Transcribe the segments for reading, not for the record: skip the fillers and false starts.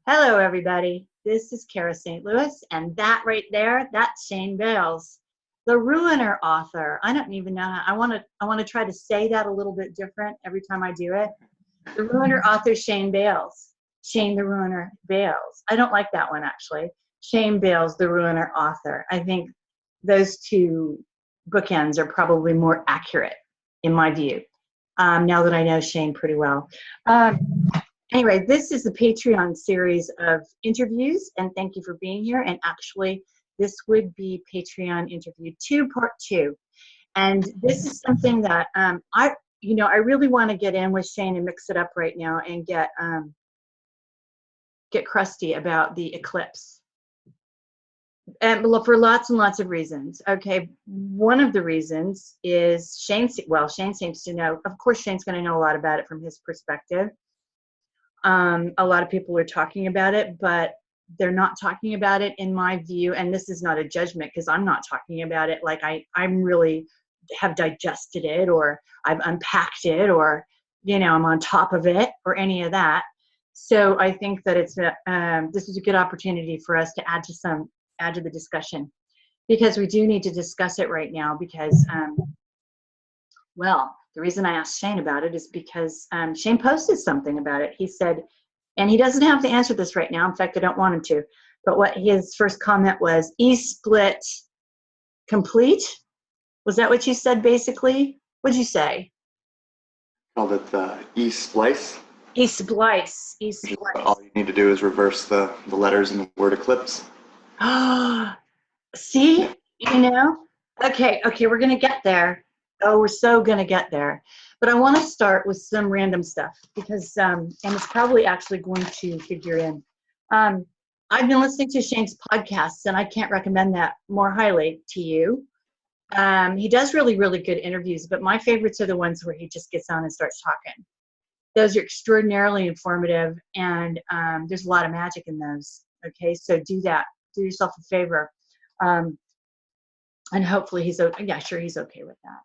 Hello, everybody. This is Cara St. Louis, and that right there, that's Shane Bales, the Ruiner author. I don't even know how, I want to try to say that a little bit different every time I do it. The Ruiner author, Shane Bales. Shane the Ruiner Bales. I don't like that one, actually. Shane Bales, the Ruiner author. I think those two bookends are probably more accurate in my view, now that I know Shane pretty well. Anyway, this is the Patreon series of interviews, and thank you for being here. And actually, this would be Patreon interview 2, part 2. And this is something that I really want to get in with Shane and mix it up right now and get crusty about the eclipse. And for lots and lots of reasons. Okay, one of the reasons is Shane seems to know. Of course, Shane's going to know a lot about it from his perspective. A lot of people are talking about it, but they're not talking about it in my view. And this is not a judgment because I'm not talking about it like I'm really have digested it or I've unpacked it or, I'm on top of it or any of that. So I think that this is a good opportunity for us to add to the discussion because we do need to discuss it right now because, the reason I asked Shane about it is because Shane posted something about it. He said, and he doesn't have to answer this right now. In fact, I don't want him to. But what his first comment was, E-split complete? Was that what you said, basically? What'd you say? Called it the E-splice. E-splice. All you need to do is reverse the letters in the word eclipse. See? Okay, we're going to get there. Oh, we're so going to get there. But I want to start with some random stuff because, and it's probably actually going to figure in. I've been listening to Shane's podcasts, and I can't recommend that more highly to you. He does really, really good interviews, but my favorites are the ones where he just gets on and starts talking. Those are extraordinarily informative, and there's a lot of magic in those. Okay, so do that. Do yourself a favor. And hopefully he's okay. Yeah, sure, he's okay with that.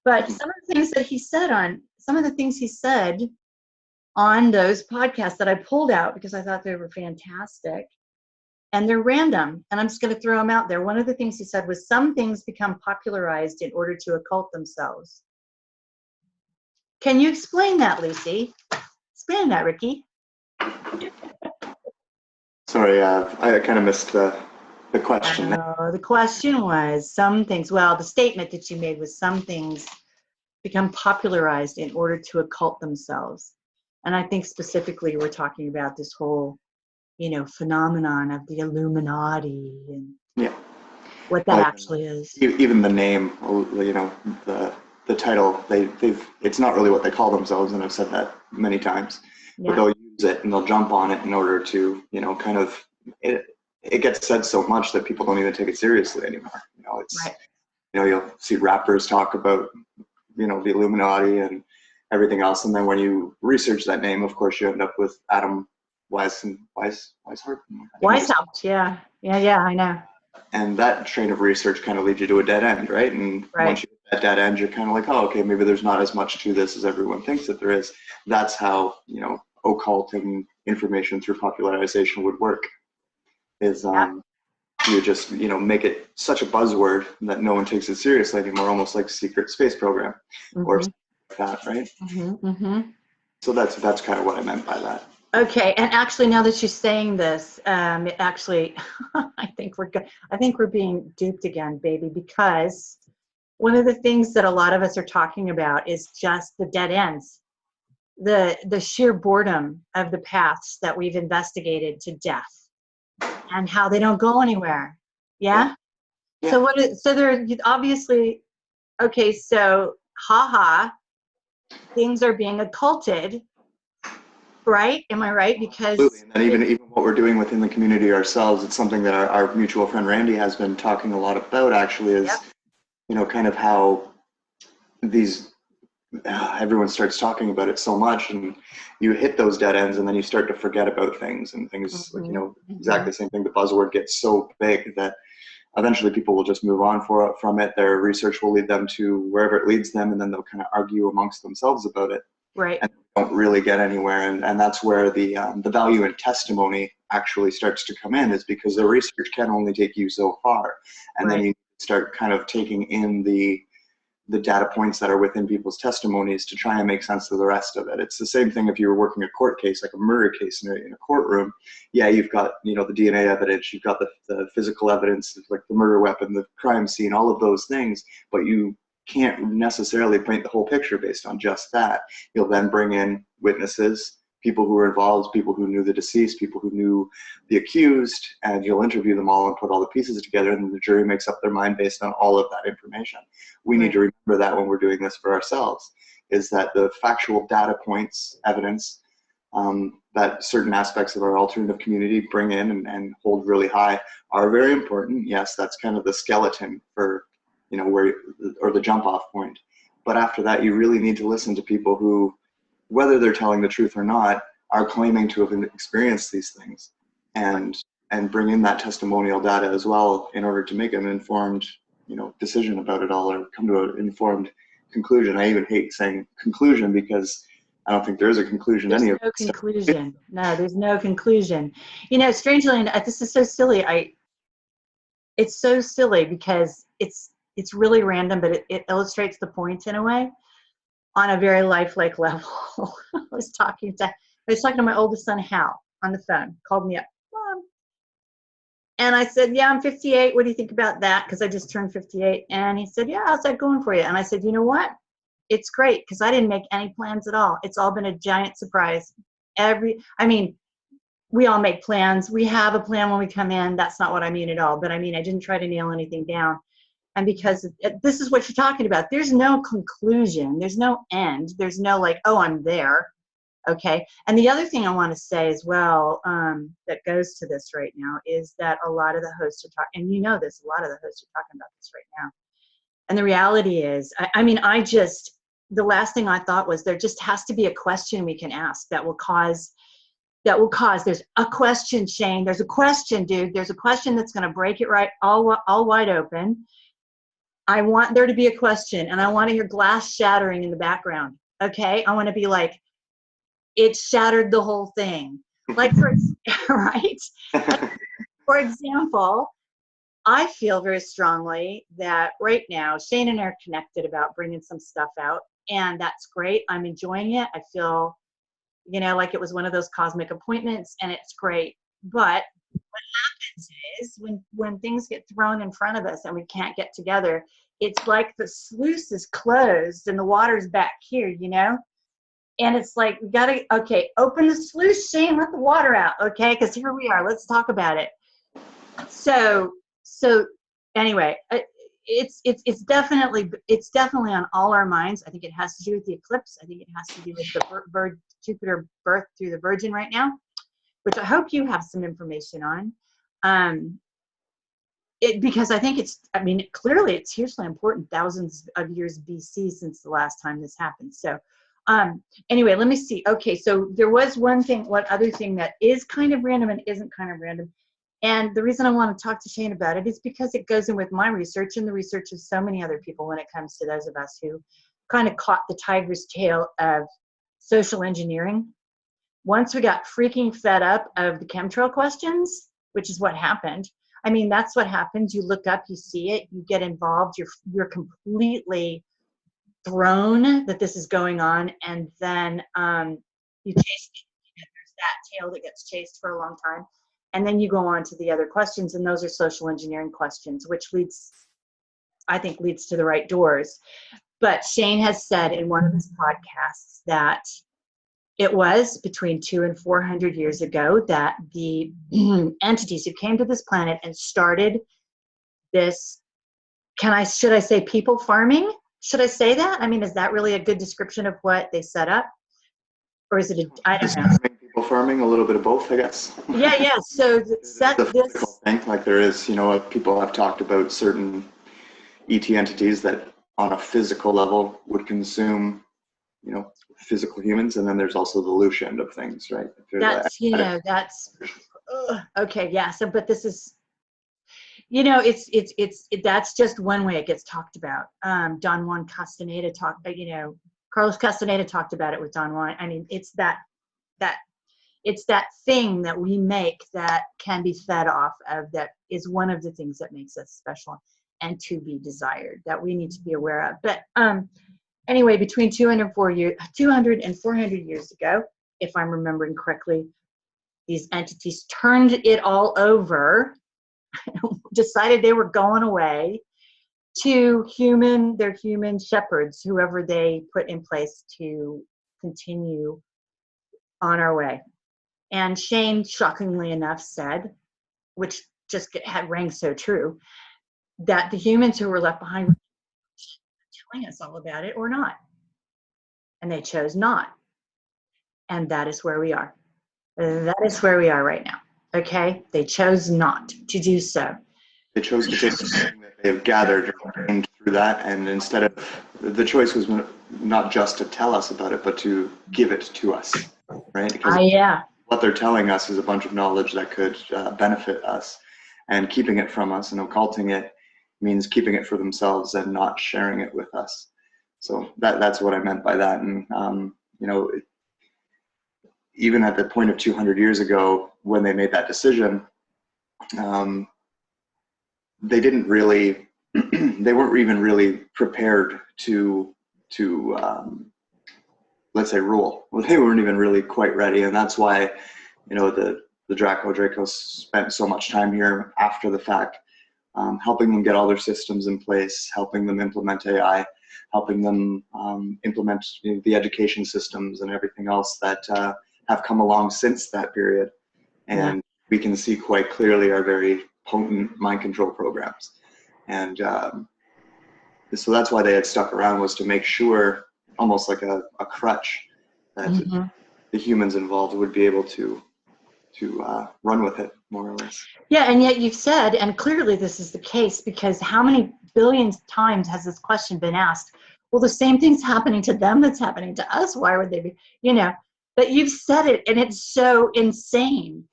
But some of the things that he said on those podcasts that I pulled out because I thought they were fantastic, and they're random, and I'm just going to throw them out there. One of the things he said was some things become popularized in order to occult themselves. Can you explain that, Lucy? Explain that, Ricky. Sorry, I kind of missed the question. The question was some things. Well, the statement that you made was some things become popularized in order to occult themselves. And I think specifically we're talking about this whole, phenomenon of the Illuminati and what that actually is. Even the name, the title, it's not really what they call themselves, and I've said that many times. Yeah. But they'll use it and they'll jump on it in order to, it gets said so much that people don't even take it seriously anymore. Right. You'll see rappers talk about, the Illuminati and everything else, and then when you research that name, of course, you end up with Adam Weishaupt. Weishaupt, yeah, I know. And that train of research kind of leads you to a dead end, right? And once you hit that dead end, you're kind of like, oh, okay, maybe there's not as much to this as everyone thinks that there is. That's how, occult and information through popularization would work. You just, make it such a buzzword that no one takes it seriously anymore, almost like a secret space program or something like that, right? So that's kind of what I meant by that. Okay, and actually, now that you're saying this, it actually, I think we're being duped again, baby, because one of the things that a lot of us are talking about is just the dead ends, the sheer boredom of the paths that we've investigated to death, and how they don't go anywhere. Yeah. So they're obviously okay. So things are being occulted. Right? Am I right? Because absolutely. And then even what we're doing within the community ourselves, it's something that our mutual friend Randy has been talking a lot about. Actually, is kind of how these everyone starts talking about it so much, and you hit those dead ends, and then you start to forget about things, and things like exactly the same thing. The buzzword gets so big that eventually people will just move on from it. Their research will lead them to wherever it leads them, and then they'll kind of argue amongst themselves about it. Right. and don't really get anywhere. And that's where the value in testimony actually starts to come in, is because the research can only take you so far. And then Right. you start kind of taking in the data points that are within people's testimonies to try and make sense of the rest of it. It's the same thing if you were working a court case, like a murder case in a courtroom. Yeah, you've got, the DNA evidence, you've got the physical evidence, like the murder weapon, the crime scene, all of those things, but you can't necessarily paint the whole picture based on just that. You'll then bring in witnesses, people who were involved, people who knew the deceased, people who knew the accused, and you'll interview them all and put all the pieces together, and the jury makes up their mind based on all of that information. We need to remember that when we're doing this for ourselves, is that the factual data points, evidence, that certain aspects of our alternative community bring in and hold really high are very important. Yes, that's kind of the skeleton for, or the jump off point. But after that, you really need to listen to people who, whether they're telling the truth or not, are claiming to have experienced these things, and bring in that testimonial data as well in order to make an informed, decision about it all, or come to an informed conclusion. I even hate saying conclusion, because I don't think there is a conclusion. There's no conclusion. No, there's no conclusion. Strangely enough, this is so silly. It's so silly because it's really random, but it illustrates the point in a way on a very lifelike level. I was talking to my oldest son, Hal, on the phone, called me up. Mom. And I said, yeah, I'm 58. What do you think about that? Because I just turned 58. And he said, yeah, how's that going for you? And I said, you know what? It's great, because I didn't make any plans at all. It's all been a giant surprise. We all make plans. We have a plan when we come in. That's not what I mean at all. But I didn't try to nail anything down. And because this is what you're talking about, there's no conclusion, there's no end, there's no like, oh, I'm there, okay? And the other thing I want to say as well, that goes to this right now, is that a lot of the hosts are talking, and a lot of the hosts are talking about this right now. And the reality is, the last thing I thought was, there just has to be a question we can ask that will cause, there's a question, Shane, there's a question, dude, there's a question that's going to break it right all wide open. I want there to be a question, and I want to hear glass shattering in the background. Okay, I want to be like, it shattered the whole thing. Like, right? For example, I feel very strongly that right now Shane and I are connected about bringing some stuff out, and that's great. I'm enjoying it. I feel, like it was one of those cosmic appointments, and it's great. But what happens is, when things get thrown in front of us and we can't get together, it's like the sluice is closed and the water's back here, and it's like, we gotta, okay, open the sluice, Shane, let the water out, okay, because here we are, let's talk about it. So anyway, it's definitely on all our minds. I think it has to do with the eclipse. I think it has to do with the Jupiter birth through the Virgin right now, which I hope you have some information on. Because I think clearly it's hugely important, thousands of years BC since the last time this happened. So anyway, let me see. Okay, so there was one other thing that is kind of random and isn't kind of random. And the reason I want to talk to Shane about it is because it goes in with my research and the research of so many other people when it comes to those of us who kind of caught the tiger's tail of social engineering. Once we got freaking fed up of the chemtrail questions, which is what happened. That's what happens. You look up, you see it, you get involved, you're completely thrown that this is going on, and then you chase it. There's that tail that gets chased for a long time, and then you go on to the other questions, and those are social engineering questions, which I think leads to the right doors. But Shane has said in one of his podcasts that it was between 200 and 400 years ago that the entities who came to this planet and started this, should I say people farming? Should I say that? Is that really a good description of what they set up? Or is it I don't know. People farming, a little bit of both, I guess. Yeah. So set this thing, like there is, people have talked about certain ET entities that on a physical level would consume, physical humans, and then there's also the loose end of things, right? Okay, yeah. So, but this is, that's just one way it gets talked about. Don Juan Castaneda Carlos Castaneda talked about it with Don Juan. I mean, it's that it's that thing that we make that can be fed off of, that is one of the things that makes us special and to be desired, that we need to be aware of. But anyway, between 200 and 400 years ago, if I'm remembering correctly, these entities turned it all over, decided they were going away to their human shepherds, whoever they put in place to continue on our way. And Shane, shockingly enough, said, which just rang so true, that the humans who were left behind were telling us all about it or not. And they chose not. And that is where we are. That is where we are right now. Okay? They chose not to do so. They chose to take something that they have gathered and through that, and instead of, the choice was not just to tell us about it, but to give it to us, right? Because what they're telling us is a bunch of knowledge that could benefit us, and keeping it from us and occulting it means keeping it for themselves and not sharing it with us. So that's what I meant by that. And you know, even at the point of 200 years ago, when they made that decision, they didn't really, they weren't even really prepared to let's say rule. Well, they weren't even really quite ready, and that's why, you know, the Dracos spent so much time here after the fact, helping them get all their systems in place, helping them implement AI, helping them implement the education systems and everything else that have come along since that period. And we can see quite clearly are very potent mind control programs. And so that's why they had stuck around, was to make sure, almost like a crutch, that the humans involved would be able to run with it, more or less. Yeah, and yet you've said, and clearly this is the case, because how many billions of times has this question been asked? Well, the same thing's happening to them that's happening to us. Why would they be, you know? But you've said it, and it's so insane.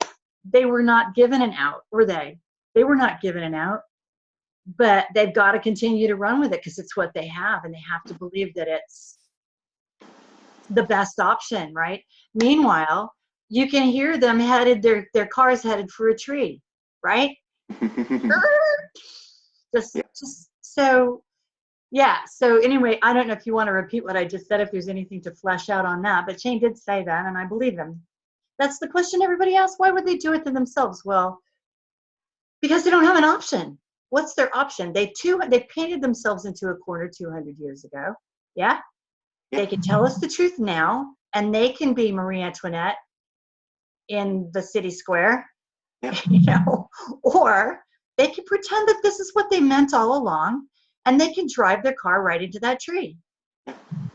They were not given an out, were they? They were not given an out, but they've got to continue to run with it because it's what they have, and they have to believe that it's the best option, right? Meanwhile, you can hear them their cars headed for a tree, right? just so, yeah. So anyway, I don't know if you want to repeat what I just said, if there's anything to flesh out on that, but Shane did say that, and I believe him. That's the question everybody asks. Why would they do it to themselves? Well, because they don't have an option. What's their option? They painted themselves into a corner 200 years ago. Yeah? They can tell us the truth now, and they can be Marie Antoinette in the city square, you know, or they can pretend that this is what they meant all along, and they can drive their car right into that tree.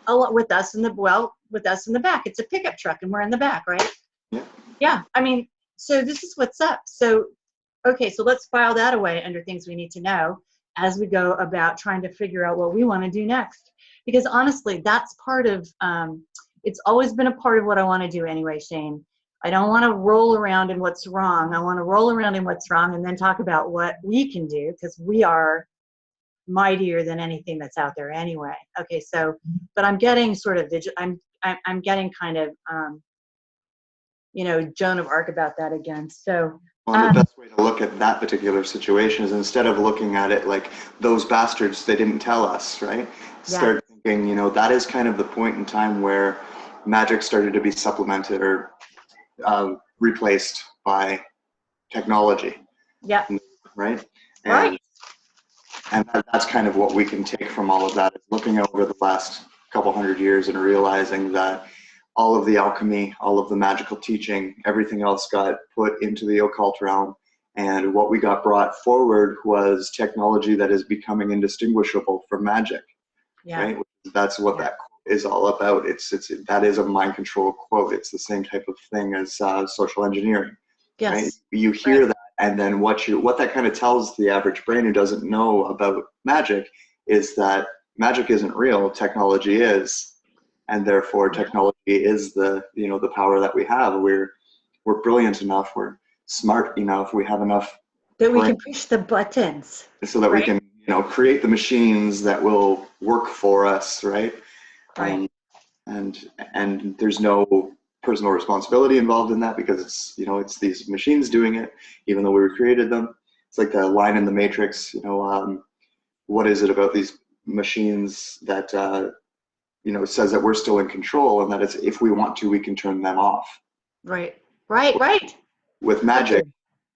With us in the back. It's a pickup truck, and we're in the back, right? Yeah. I mean, so this is what's up. So, okay, so let's file that away under things we need to know as we go about trying to figure out what we want to do next. Because honestly, that's part of, it's always been a part of what I want to do anyway, Shane. I don't want to roll around in what's wrong. I want to roll around in what's wrong and then talk about what we can do, because we are mightier than anything that's out there anyway. Okay, so, but I'm getting sort of, I'm getting kind of, you know, Joan of Arc about that again. So, well, the best way to look at that particular situation is, instead of looking at it like those bastards, they didn't tell us, right? Start thinking, you know, that is kind of the point in time where magic started to be supplemented or replaced by technology. Yeah. Right? Right. And that's kind of what we can take from all of that, is looking over the last couple hundred years and realizing that all of the alchemy, all of the magical teaching, everything else got put into the occult realm. And what we got brought forward was technology that is becoming indistinguishable from magic. Yeah. Right? That's what that quote is all about. That is a mind control quote. It's the same type of thing as social engineering. Yes. Right? You hear that, and then what that kind of tells the average brain who doesn't know about magic is that magic isn't real, technology is. And therefore technology is the power that we have. We're brilliant enough, we're smart enough, we have enough that we can push the buttons so that we can create the machines that will work for us, right? and there's no personal responsibility involved in that because it's, you know, it's these machines doing it, even though we created them. It's like the line in the Matrix, you know, what is it about these machines that, you know, says that we're still in control and that it's, if we want to, we can turn them off. Right, right. With magic,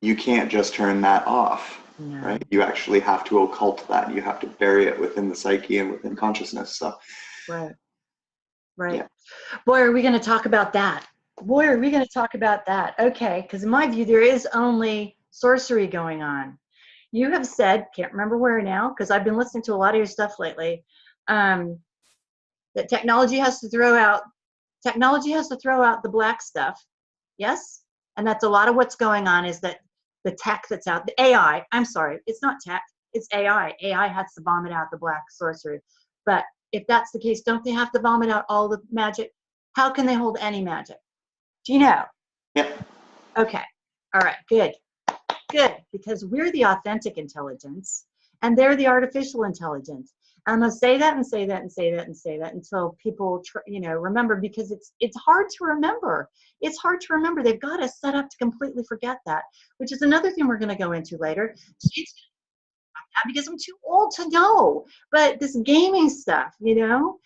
you can't just turn that off, No. right? You actually have to occult that. You have to bury it within the psyche and within consciousness. So, Right. Right. yeah. Boy, are we going to talk about that. Boy, are we going to talk about that. Okay, because in my view, there is only sorcery going on. You have said, can't remember where now, because I've been listening to a lot of your stuff lately, that technology has to throw out the black stuff. Yes? And that's a lot of what's going on is that the tech that's out, the AI, I'm sorry, it's not tech, it's AI. AI has to vomit out the black sorcery. But if that's the case, don't they have to vomit out all the magic? How can they hold any magic? Do you know? Yep. Okay. All right. Good. Good. Because we're the authentic intelligence and they're the artificial intelligence. I'm going to say that and say that and say that and say that until people, you know, remember, because it's hard to remember. It's hard to remember. They've got us set up to completely forget that, which is another thing we're going to go into later. Because I'm too old to know. But this gaming stuff, you know,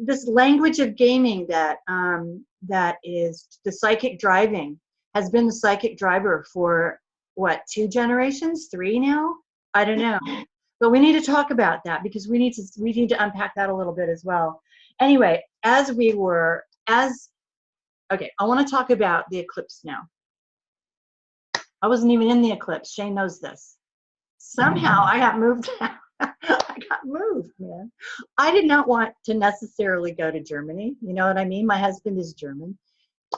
this language of gaming that that is the psychic driving has been the psychic driver for what, 2 generations, 3 now? I don't know. But we need to talk about that because we need to unpack that a little bit as well. Anyway, okay, I want to talk about the eclipse now. I wasn't even in the eclipse. Shane knows this. Somehow I got moved out. I got moved, man. I did not want to necessarily go to Germany. You know what I mean? My husband is German.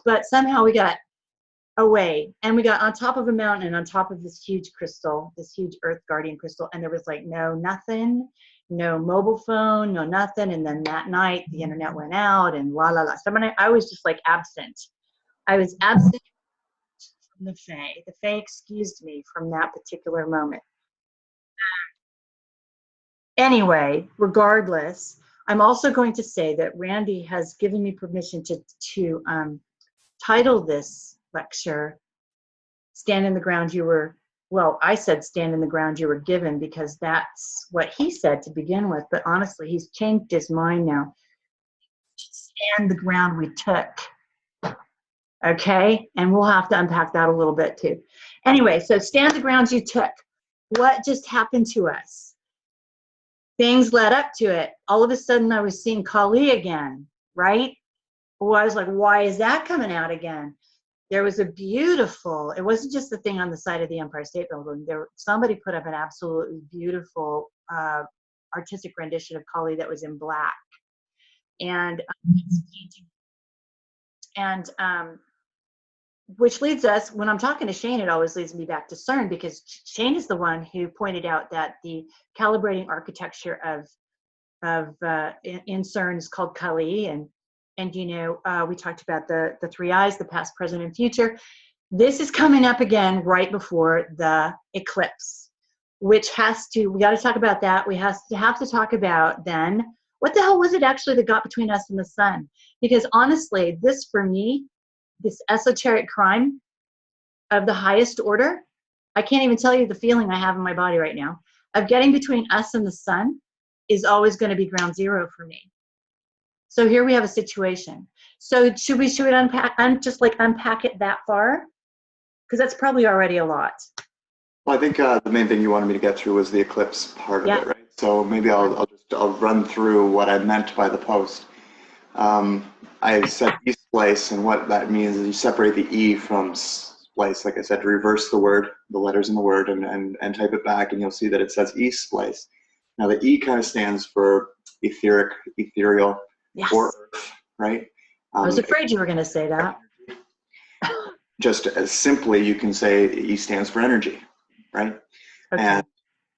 But somehow we got away and we got on top of a mountain on top of this huge crystal, this huge earth guardian crystal. And there was like nothing, no mobile phone, no nothing. And then that night the internet went out and la la la. So I was just like absent. I was absent from the Fae. The Fae excused me from that particular moment. Anyway, regardless, I'm also going to say that Randy has given me permission to title this lecture, Stand in the Ground You Were, well, I said Stand in the Ground You Were Given because that's what he said to begin with, but honestly, he's changed his mind now. Stand the ground we took. Okay? And we'll have to unpack that a little bit too. Anyway, so stand the ground you took. What just happened to us? Things led up to it. All of a sudden, I was seeing Kali again, right? Well, I was like, why is that coming out again? There was a beautiful, it wasn't just the thing on the side of the Empire State Building. Somebody put up an absolutely beautiful artistic rendition of Kali that was in black. And which leads us, when I'm talking to Shane, it always leads me back to CERN because Shane is the one who pointed out that the calibrating architecture in CERN is called Kali, and you know, we talked about the 3 eyes, the past, present, and future. This is coming up again right before the eclipse, which we got to talk about that. We have to talk about then, what the hell was it actually that got between us and the sun? Because honestly, this for me, this esoteric crime of the highest order, I can't even tell you the feeling I have in my body right now of getting between us and the sun is always going to be ground zero for me. So here we have a situation. So should we unpack it that far? Because that's probably already a lot. Well, I think the main thing you wanted me to get through was the eclipse part of it, right? So maybe I'll run through what I meant by the post. I said E splice, and what that means is you separate the E from splice. Like I said, reverse the word, the letters in the word, and type it back, and you'll see that it says E splice. Now the E kind of stands for etheric, ethereal, yes, or earth, right? I was afraid you were going to say that. Just as simply, you can say E stands for energy, right? Okay. And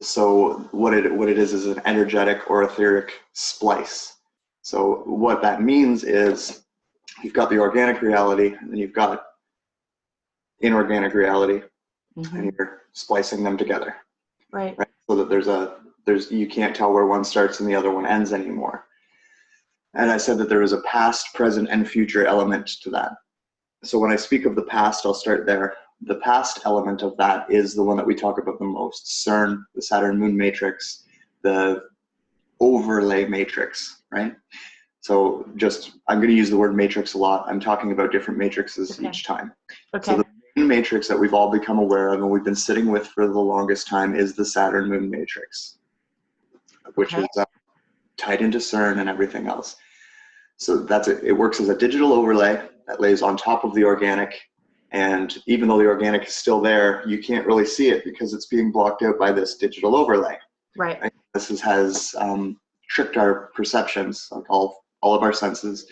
so what it is an energetic or etheric splice. So what that means is you've got the organic reality and then you've got inorganic reality, and you're splicing them together. Right. So that you can't tell where one starts and the other one ends anymore. And I said that there is a past, present, and future element to that. So when I speak of the past, I'll start there. The past element of that is the one that we talk about the most: CERN, the Saturn Moon Matrix, the overlay matrix, right? So I'm going to use the word matrix a lot. I'm talking about different matrices each time. Okay. So the main matrix that we've all become aware of and we've been sitting with for the longest time is the Saturn Moon Matrix, which is tied into CERN and everything else. So that's it. It works as a digital overlay that lays on top of the organic. And even though the organic is still there, you can't really see it because it's being blocked out by this digital overlay. Right. This has tricked our perceptions, like all of our senses.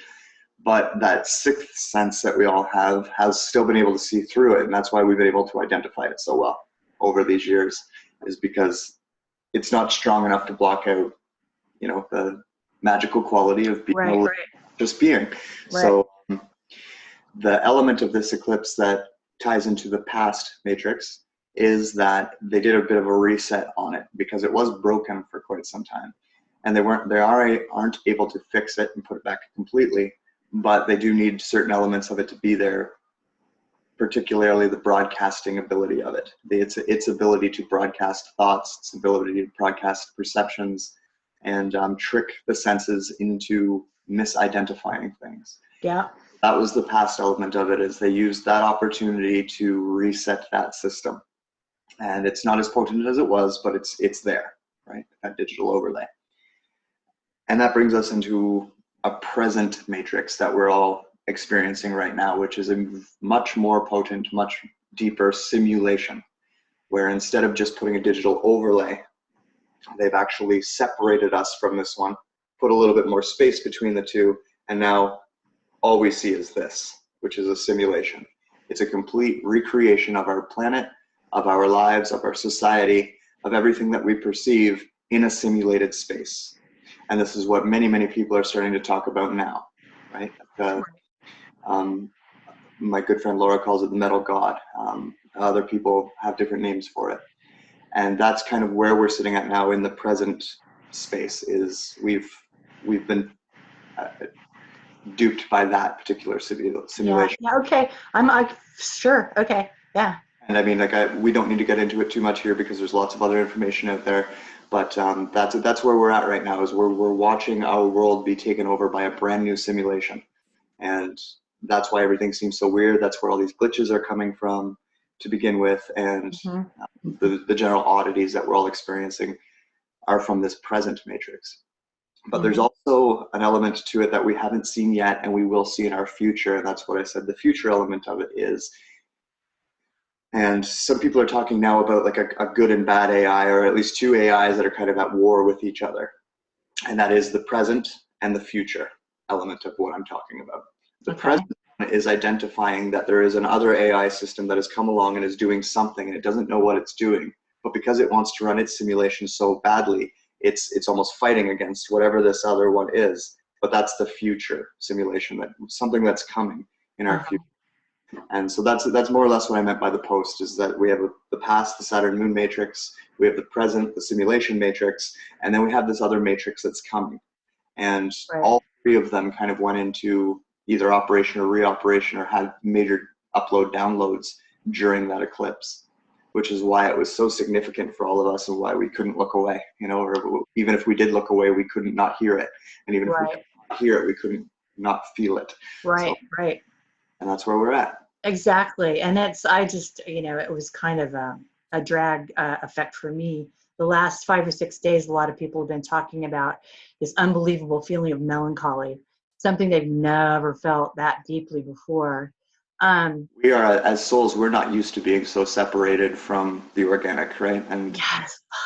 But that sixth sense that we all have has still been able to see through it. And that's why we've been able to identify it so well over these years, is because it's not strong enough to block out, the magical quality of being just being. Right. So the element of this eclipse that ties into the past matrix is that they did a bit of a reset on it because it was broken for quite some time, and they aren't able to fix it and put it back completely, but they do need certain elements of it to be there, particularly the broadcasting ability of it. Its ability to broadcast thoughts, its ability to broadcast perceptions, and trick the senses into misidentifying things. Yeah. That was the past element of it, is they used that opportunity to reset that system. And it's not as potent as it was, but it's there, right? That digital overlay. And that brings us into a present matrix that we're all experiencing right now, which is a much more potent, much deeper simulation, where instead of just putting a digital overlay, they've actually separated us from this one, put a little bit more space between the two, and now all we see is this, which is a simulation. It's a complete recreation of our planet, of our lives, of our society, of everything that we perceive in a simulated space. And this is what many, many people are starting to talk about now, right? My good friend Laura calls it the metal god. Other people have different names for it. And that's kind of where we're sitting at now in the present space, is we've been duped by that particular simulation. Yeah. Okay. I'm sure. Okay. Yeah. And I mean, we don't need to get into it too much here because there's lots of other information out there. But that's where we're at right now, is we're watching our world be taken over by a brand new simulation. And that's why everything seems so weird. That's where all these glitches are coming from to begin with. And the general oddities that we're all experiencing are from this present matrix. But there's also an element to it that we haven't seen yet, and we will see in our future. And that's what I said the future element of it is. And some people are talking now about like a good and bad AI, or at least two AIs that are kind of at war with each other. And that is the present and the future element of what I'm talking about. The present is identifying that there is another AI system that has come along and is doing something, and it doesn't know what it's doing. But because it wants to run its simulation so badly, it's almost fighting against whatever this other one is. But that's the future simulation, that something that's coming in our future. And so that's more or less what I meant by the post, is that we have the past, the Saturn Moon Matrix, we have the present, the simulation matrix, and then we have this other matrix that's coming. And all three of them kind of went into either operation or reoperation, or had major upload downloads during that eclipse, which is why it was so significant for all of us, and why we couldn't look away, or even if we did look away, we couldn't not hear it. And even if we could not hear it, we couldn't not feel it. Right. And that's where we're at. Exactly. And it was kind of a drag effect for me. The last 5 or 6 days, a lot of people have been talking about this unbelievable feeling of melancholy, something they've never felt that deeply before. We are, as souls, we're not used to being so separated from the organic, right? And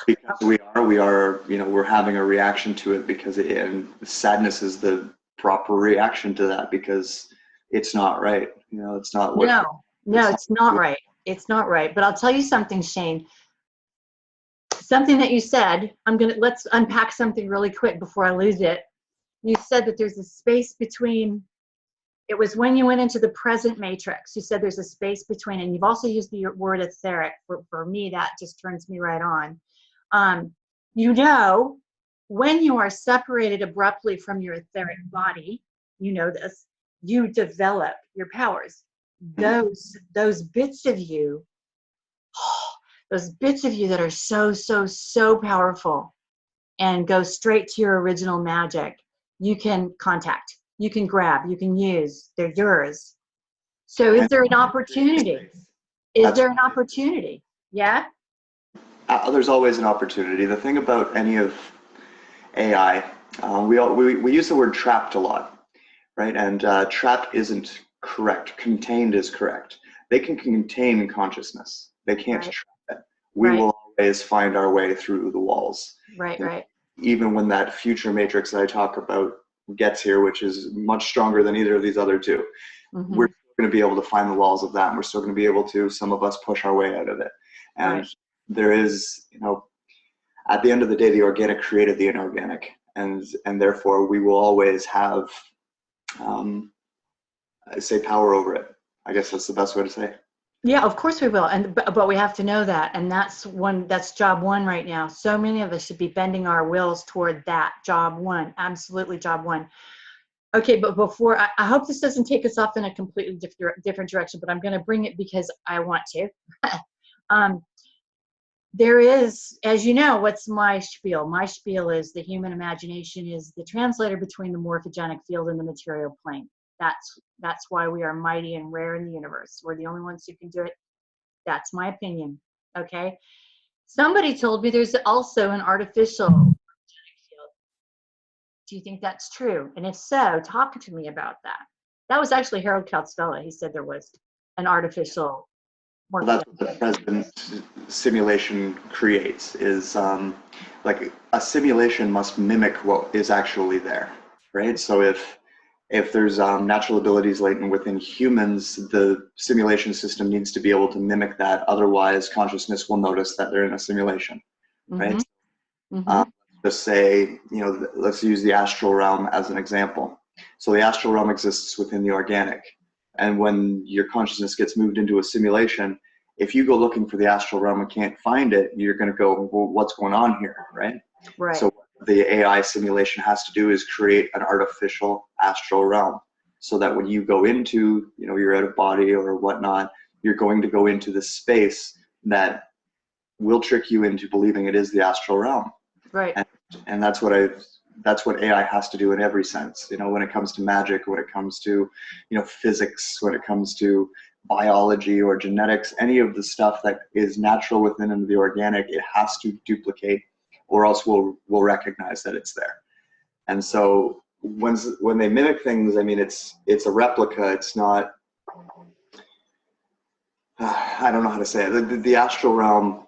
because we are, we're having a reaction to it, because and sadness is the proper reaction to that, because it's not right. It's not what. No, it's not right. It's not right. But I'll tell you something, Shane. Something that you said, let's unpack something really quick before I lose it. You said that there's a space between, it was when you went into the present matrix, you said there's a space between, and you've also used the word etheric. For me, that just turns me right on. when you are separated abruptly from your etheric body, you know this, you develop your powers. Those bits of you, those bits of you that are so, so, so powerful and go straight to your original magic, you can contact, you can grab, you can use, they're yours. So is there an opportunity? Is there an opportunity? Yeah? There's always an opportunity. The thing about any of AI, we use the word trapped a lot, right? And trapped isn't correct. Contained is correct. They can contain consciousness. They can't trap it. We will always find our way through the walls. Right. Even when that future matrix that I talk about gets here, which is much stronger than either of these other two, we're going to be able to find the walls of that, and we're still going to be able to, some of us, push our way out of it. And there is, at the end of the day, the organic created the inorganic, and therefore we will always have, say, power over it. I guess that's the best way to say. Yeah, of course we will, but we have to know that, and that's job one right now. So many of us should be bending our wills toward that job one. Absolutely, job one. Okay, but before I hope this doesn't take us off in a completely different direction, but I'm going to bring it because I want to. There is, as you know, what's my spiel? My spiel is the human imagination is the translator between the morphogenic field and the material plane. That's why we are mighty and rare in the universe. We're the only ones who can do it. That's my opinion. Okay. Somebody told me there's also an artificial morphogenic field. Do you think that's true? And if so, talk to me about that. That was actually Harold Kautz-Vella. He said there was an artificial. Well, that's what the present simulation creates, is like a simulation must mimic what is actually there, right? So if there's natural abilities latent within humans, the simulation system needs to be able to mimic that. Otherwise, consciousness will notice that they're in a simulation, right? Just say, let's use the astral realm as an example. So the astral realm exists within the organic. And when your consciousness gets moved into a simulation, if you go looking for the astral realm and can't find it, you're going to go, well, what's going on here, right? So what the AI simulation has to do is create an artificial astral realm, so that when you go into, you're out of body or whatnot, you're going to go into this space that will trick you into believing it is the astral realm. Right. And that's what AI has to do in every sense, when it comes to magic, when it comes to, physics, when it comes to biology or genetics, any of the stuff that is natural within the organic, it has to duplicate, or else we'll recognize that it's there. And so when they mimic things, I mean, it's a replica. It's not, I don't know how to say it. The astral realm,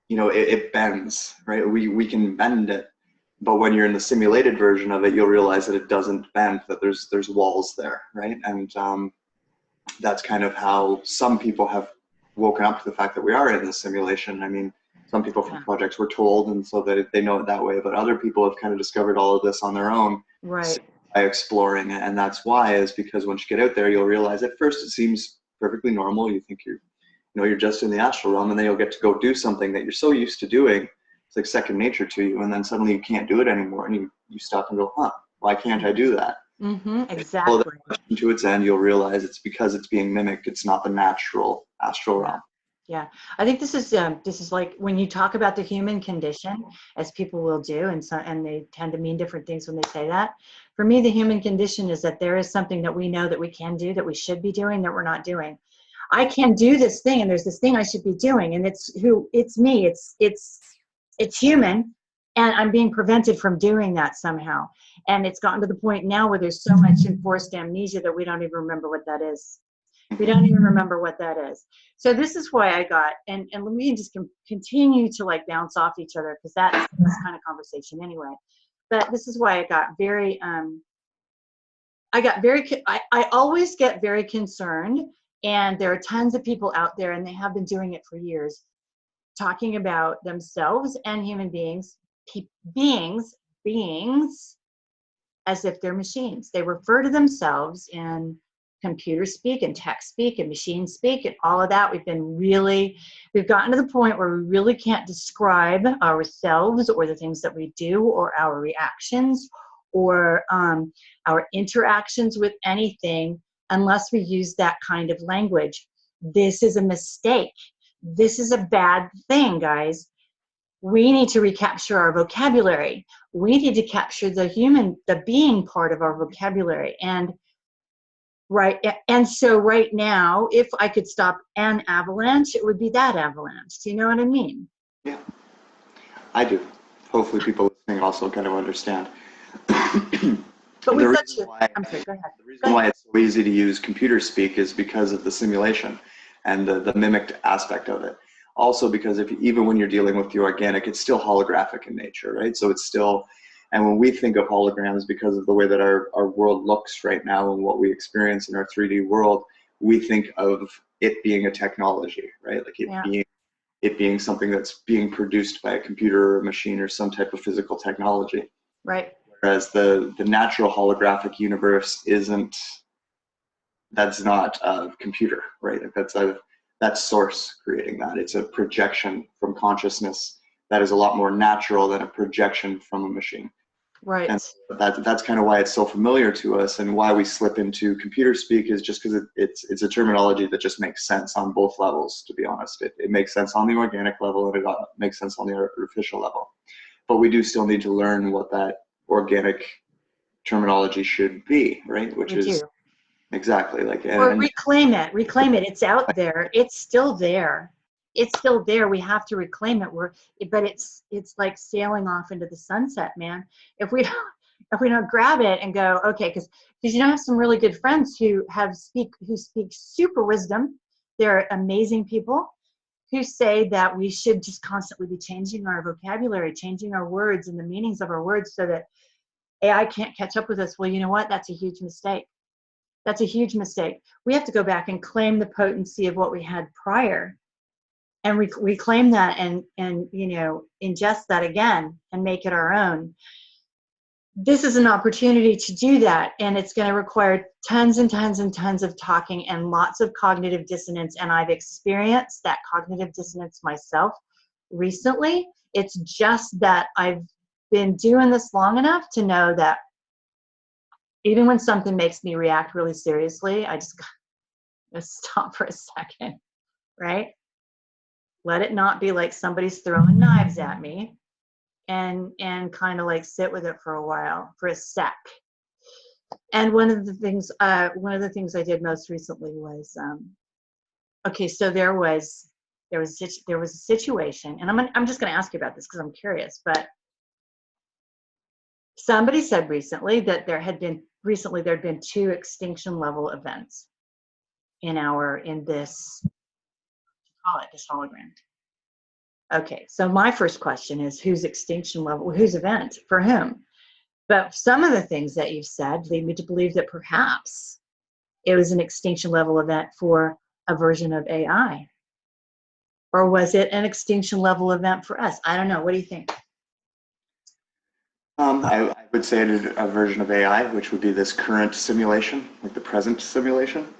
it bends, right? We can bend it. But when you're in the simulated version of it, you'll realize that it doesn't bend, that there's walls there, right? And that's kind of how some people have woken up to the fact that we are in the simulation. I mean, some people from projects were told, and so that they know it that way, but other people have kind of discovered all of this on their own, right, by exploring it. And that's why, is because once you get out there, you'll realize at first it seems perfectly normal. You think you're just in the astral realm, and then you'll get to go do something that you're so used to doing. It's like second nature to you, and then suddenly you can't do it anymore, and you stop and go, why can't I do that? Exactly. Follow that question to its end, you'll realize it's because it's being mimicked. It's not the natural astral realm. Yeah, I think this is like when you talk about the human condition, as people will do, and they tend to mean different things when they say that. For me, the human condition is that there is something that we know that we can do, that we should be doing, that we're not doing. I can do this thing, and there's this thing I should be doing, and it's me. It's human, and I'm being prevented from doing that somehow. And it's gotten to the point now where there's so much enforced amnesia that we don't even remember what that is. We don't even remember what that is. So this is why I got, and we can just continue to like bounce off each other, because that's this kind of conversation anyway. But this is why I got very, I always get very concerned, and there are tons of people out there, and they have been doing it for years, talking about themselves and human beings as if they're machines. They refer to themselves in computer speak and tech speak and machine speak and all of that. We've gotten to the point where we really can't describe ourselves or the things that we do or our reactions or our interactions with anything unless we use that kind of language. This is a mistake. This is a bad thing, guys. We need to recapture our vocabulary. We need to capture the being part of our vocabulary. And so right now, if I could stop an avalanche, it would be that avalanche. Do you know what I mean? Yeah, I do. Hopefully people listening also kind of understand. But The I'm sorry, go ahead. The reason why it's so easy to use computer speak is because of the simulation and the mimicked aspect of it. Also because even when you're dealing with the organic, it's still holographic in nature, right? So it's still, and when we think of holograms, because of the way that our world looks right now and what we experience in our 3D world, we think of it being a technology, right? Like it being something that's being produced by a computer or a machine or some type of physical technology. Right. Whereas the natural holographic universe that's not a computer, right? That's source creating that. It's a projection from consciousness that is a lot more natural than a projection from a machine. Right. And that's kind of why it's so familiar to us, and why we slip into computer speak is just because it's a terminology that just makes sense on both levels, to be honest. It makes sense on the organic level, and it makes sense on the artificial level. But we do still need to learn what that organic terminology should be, right? Which is exactly like, or reclaim it. It's out there. It's still there. We have to reclaim it. But it's like sailing off into the sunset, man. If we don't grab it and go, okay, because I have some really good friends who speak super wisdom. They're amazing people who say that we should just constantly be changing our vocabulary, changing our words and the meanings of our words so that AI can't catch up with us. Well, you know what? That's a huge mistake. That's a huge mistake. We have to go back and claim the potency of what we had prior and reclaim that and ingest that again and make it our own. This is an opportunity to do that, and it's going to require tons and tons and tons of talking and lots of cognitive dissonance, and I've experienced that cognitive dissonance myself recently. It's just that I've been doing this long enough to know that even when something makes me react really seriously, I just gotta stop for a second, right? Let it not be like somebody's throwing knives at me, and kind of like sit with it for a while, for a sec. And one of the things I did most recently was, okay, so there was a situation, and I'm just going to ask you about this because I'm curious, but somebody said recently that there'd been 2 extinction level events in this hologram. Okay, so my first question is, whose extinction level, whose event, for whom? But some of the things that you've said lead me to believe that perhaps it was an extinction level event for a version of AI. Or was it an extinction level event for us? I don't know. What do you think? I would say it is a version of AI, which would be this current simulation, like the present simulation.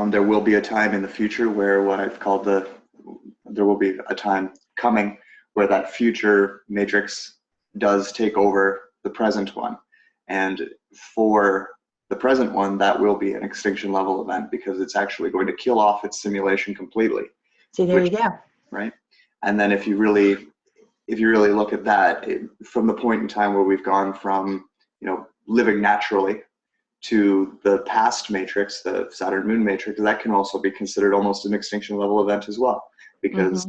There will be a time in the future where what I've called there will be a time coming where that future matrix does take over the present one. And for the present one, that will be an extinction level event because it's actually going to kill off its simulation completely. See, there you go. Right? And then if you really look at that, from the point in time where we've gone from, living naturally to the past matrix, the Saturn Moon matrix, that can also be considered almost an extinction level event as well, because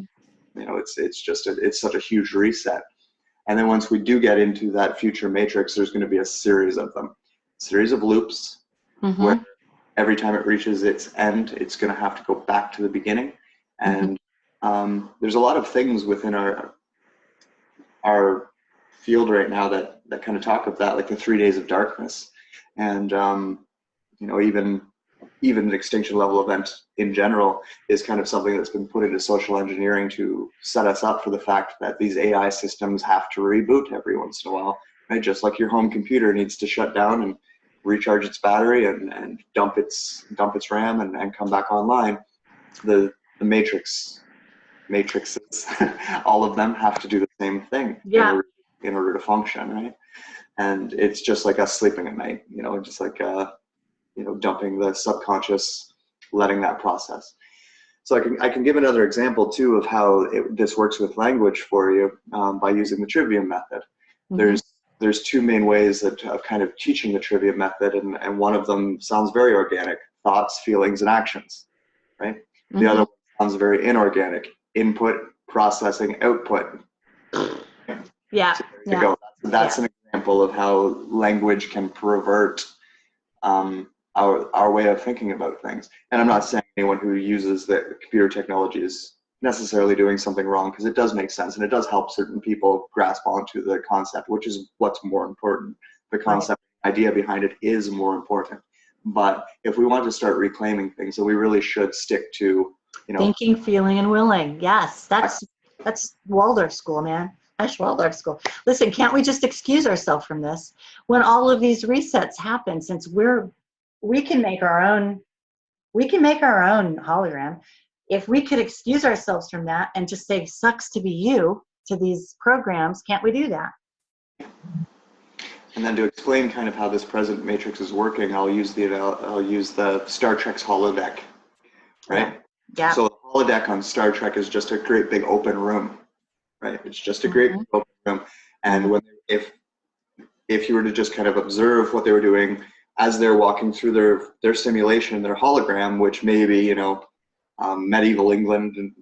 it's such a huge reset. And then once we do get into that future matrix, there's going to be a series of loops where every time it reaches its end, it's going to have to go back to the beginning. And there's a lot of things within our field right now that kind of talk of that, like the 3 days of darkness, and even an extinction level event in general is kind of something that's been put into social engineering to set us up for the fact that these AI systems have to reboot every once in a while, right? Just like your home computer needs to shut down and recharge its battery and dump its RAM and come back online. The matrices, all of them have to do the same thing Yeah. in order to function, right? And it's just like us sleeping at night, just like dumping the subconscious, letting that process. So I can give another example too of how this works with language for you by using the trivium method. Mm-hmm. There's two main ways of kind of teaching the trivium method, and one of them sounds very organic: thoughts, feelings, and actions, right? Mm-hmm. The other one sounds very inorganic: input, processing, output. Yeah. So there you go. That's an example of how language can pervert our way of thinking about things. And I'm not saying anyone who uses the computer technology is necessarily doing something wrong, because it does make sense and it does help certain people grasp onto the concept, which is what's more important. The concept, idea behind it is more important. But if we want to start reclaiming things, then we really should stick to, thinking, feeling, and willing. Yes, that's Waldorf school, man. That's Waldorf school. Listen, can't we just excuse ourselves from this when all of these resets happen? Since we can make our own hologram. If we could excuse ourselves from that and just say "sucks to be you" to these programs, can't we do that? And then to explain kind of how this present matrix is working, I'll use the Star Trek's holodeck, right? Yeah. So the holodeck on Star Trek is just a great big open room, right? It's just a great big open room. And if you were to just kind of observe what they were doing as they're walking through their simulation, their hologram, which maybe, medieval England, and,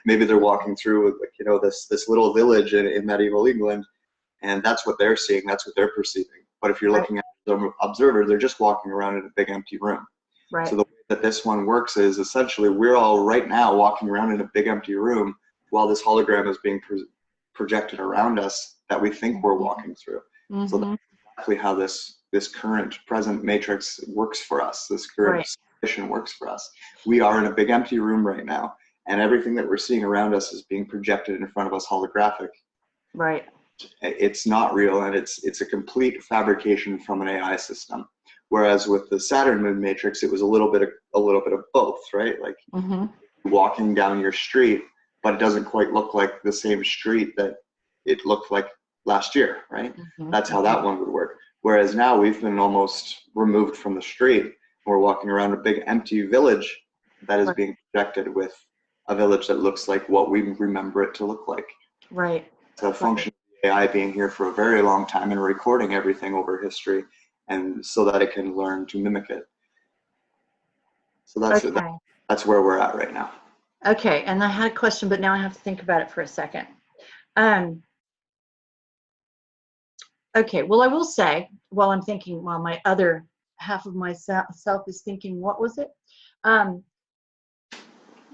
maybe they're walking through, this little village in medieval England, and that's what they're seeing, that's what they're perceiving. But if you're looking at the observer, they're just walking around in a big empty room. Right. So the way that this one works is essentially we're all right now walking around in a big empty room while this hologram is being projected around us that we think we're walking through. So that's exactly how this current present matrix works for us. This current situation works for us. We are in a big empty room right now, and everything that we're seeing around us is being projected in front of us holographic. Right. It's not real, and it's a complete fabrication from an AI system. Whereas with the Saturn moon matrix, it was a little bit of both, right? Like walking down your street, but it doesn't quite look like the same street that it looked like last year, right? That's how that one would work. Whereas now we've been almost removed from the street. We're walking around a big empty village that is being projected with a village that looks like what we remember it to look like. Right. It's a function of AI being here for a very long time and recording everything over history, and so that it can learn to mimic it. So that's where we're at right now. Okay, and I had a question, but now I have to think about it for a second. Okay, well, I will say, while I'm thinking, while my other half of myself is thinking, what was it?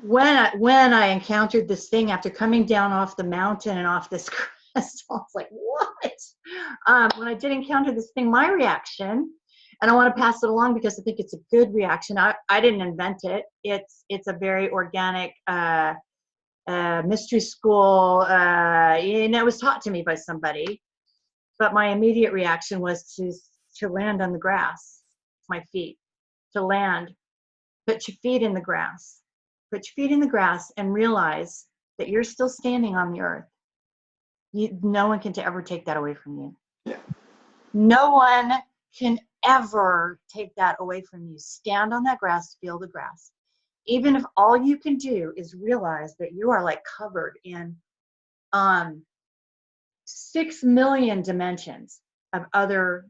When I encountered this thing after coming down off the mountain and off this crest, I was like, what? When I did encounter this thing, my reaction, and I want to pass it along because I think it's a good reaction. I didn't invent it. It's a very organic mystery school, and it was taught to me by somebody. But my immediate reaction was to land on the grass, my feet, to land, put your feet in the grass. Put your feet in the grass and realize that you're still standing on the earth. No one can ever take that away from you. Yeah. No one can ever take that away from you. Stand on that grass, feel the grass. Even if all you can do is realize that you are like covered in 6 million dimensions of other,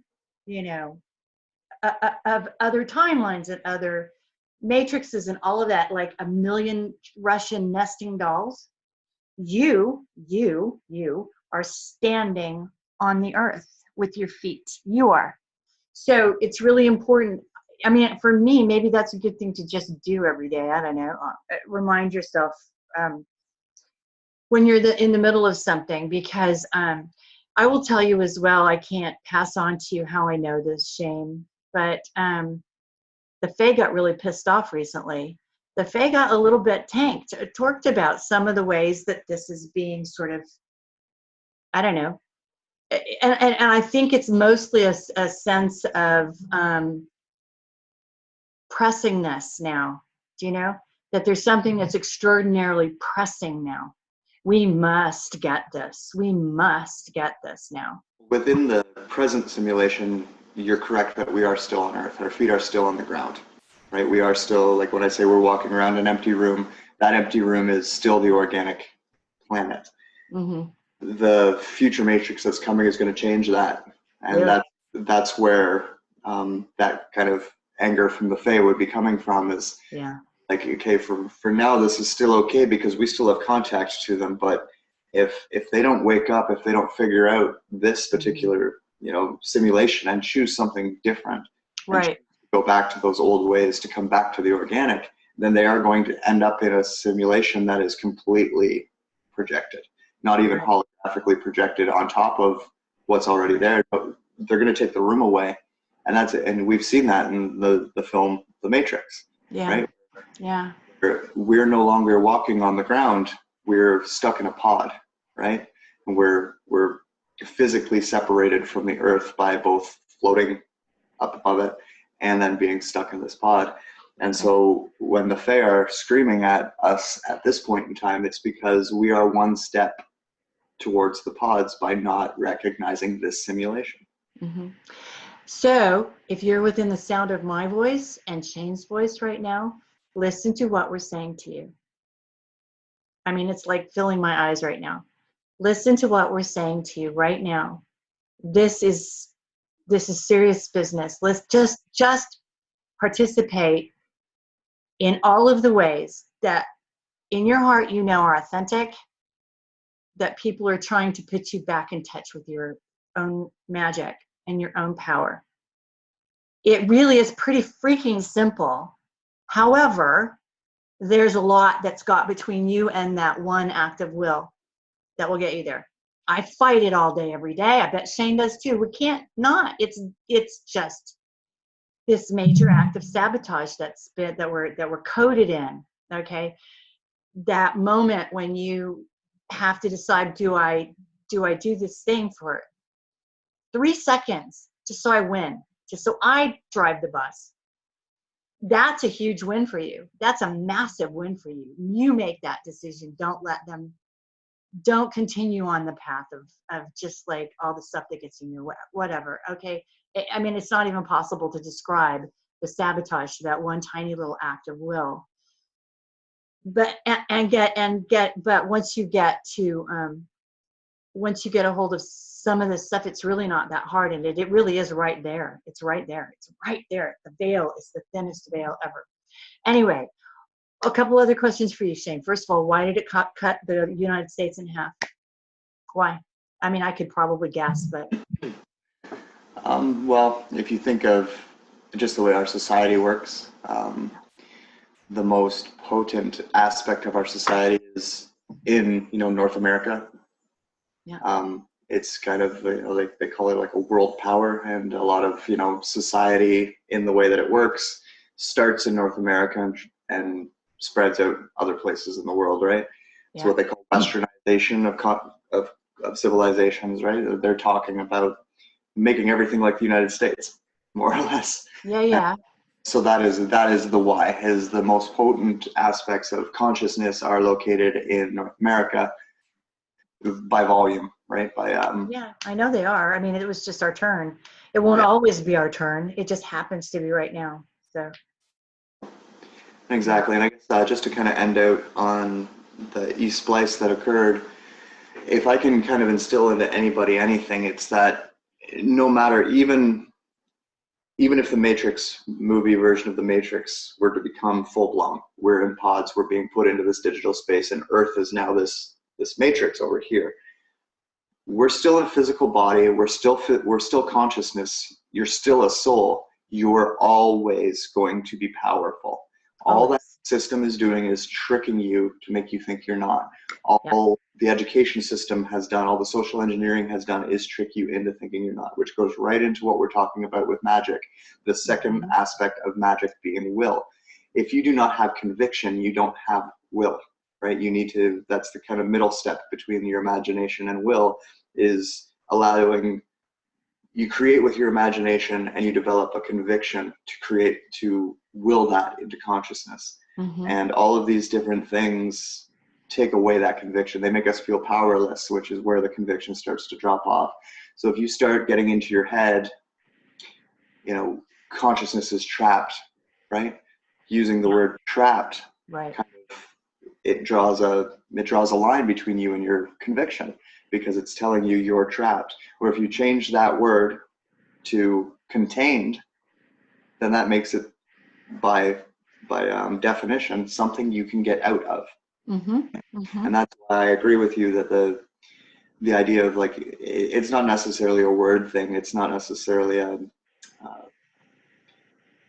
of other timelines and other matrices and all of that, like a million Russian nesting dolls. You are standing on the earth with your feet. You are. So it's really important. I mean, for me, maybe that's a good thing to just do every day. I don't know. Remind yourself when you're in the middle of something, because I will tell you as well, I can't pass on to you how I know this, Shane, but the Fae got really pissed off recently. The Fae got a little bit torqued about some of the ways that this is being sort of, I don't know, and I think it's mostly a sense of pressingness now. Do you know that there's something that's extraordinarily pressing now? We must get this. We must get this now. Within the present simulation, you're correct that we are still on Earth. Our feet are still on the ground, right? We are still, like when I say we're walking around an empty room, that empty room is still the organic planet. Mm-hmm. The future matrix that's coming is going to change that. And really? that's where that kind of anger from the Fae would be coming from, is like, okay, for now this is still okay because we still have contact to them, but if they don't wake up, if they don't figure out this particular simulation and choose something different, right, go back to those old ways to come back to the organic, then they are going to end up in a simulation that is completely projected, not even holographically projected on top of what's already there, but they're going to take the room away. And that's it. And we've seen that in the film The Matrix, right? Yeah. We're no longer walking on the ground. We're stuck in a pod, right? And we're physically separated from the earth by both floating up above it and then being stuck in this pod. And so when the Fae are screaming at us at this point in time, it's because we are one step towards the pods by not recognizing this simulation. Mm-hmm. So if you're within the sound of my voice and Shane's voice right now, listen to what we're saying to you. I mean, it's like filling my eyes right now. Listen to what we're saying to you right now. This is serious business. Let's just participate in all of the ways that in your heart are authentic, that people are trying to put you back in touch with your own magic and your own power. It really is pretty freaking simple. However, there's a lot that's got between you and that one act of will that will get you there. I fight it all day, every day. I bet Shane does too. We can't not. It's just this major act of sabotage that we're coded in. Okay, that moment when you have to decide, do I do this thing for 3 seconds just so I win, just so I drive the bus? That's a huge win for you. That's a massive win for you. You make that decision. Don't continue on the path of just like all the stuff that gets in your way, whatever. Okay. I mean, it's not even possible to describe the sabotage to that one tiny little act of will. But but once you get a hold of some of this stuff, it's really not that hard, and it really is right there. It's right there. It's right there. The veil is the thinnest veil ever. Anyway, a couple other questions for you, Shane. First of all, why did it cut the United States in half? Why? I mean, I could probably guess, but. Well, if you think of just the way our society works, the most potent aspect of our society is in, North America. Yeah. It's kind of, like they call it like a world power, and a lot of, society in the way that it works starts in North America and spreads out other places in the world, right? Yeah. It's what they call westernization of civilizations, right? They're talking about making everything like the United States, more or less. Yeah. And so that is the why, is the most potent aspects of consciousness are located in North America by volume, right? Yeah, I know they are. I mean, it was just our turn. It won't always be our turn. It just happens to be right now. So. Exactly, and I guess just to kind of end out on the e-splice that occurred, if I can kind of instill into anybody anything, it's that no matter, even if the Matrix movie version of the Matrix were to become full-blown, we're in pods, we're being put into this digital space, and Earth is now this Matrix over here. We're still a physical body, we're still consciousness, you're still a soul, you're always going to be powerful. All that system is doing is tricking you to make you think you're not. All the education system has done, all the social engineering has done, is trick you into thinking you're not, which goes right into what we're talking about with magic. The second aspect of magic being will. If you do not have conviction, you don't have will, right? You need to, that's the kind of middle step between your imagination and will, is allowing, you create with your imagination and you develop a conviction to will that into consciousness. And all of these different things take away that conviction. They make us feel powerless, which is where the conviction starts to drop off. So if you start getting into your head, consciousness is trapped, right? Using the word trapped, right, kind of, it draws a line between you and your conviction, because it's telling you you're trapped. Or if you change that word to contained, then that makes it by definition something you can get out of. And that's why I agree with you that the idea of, like, it's not necessarily a word thing. It's not necessarily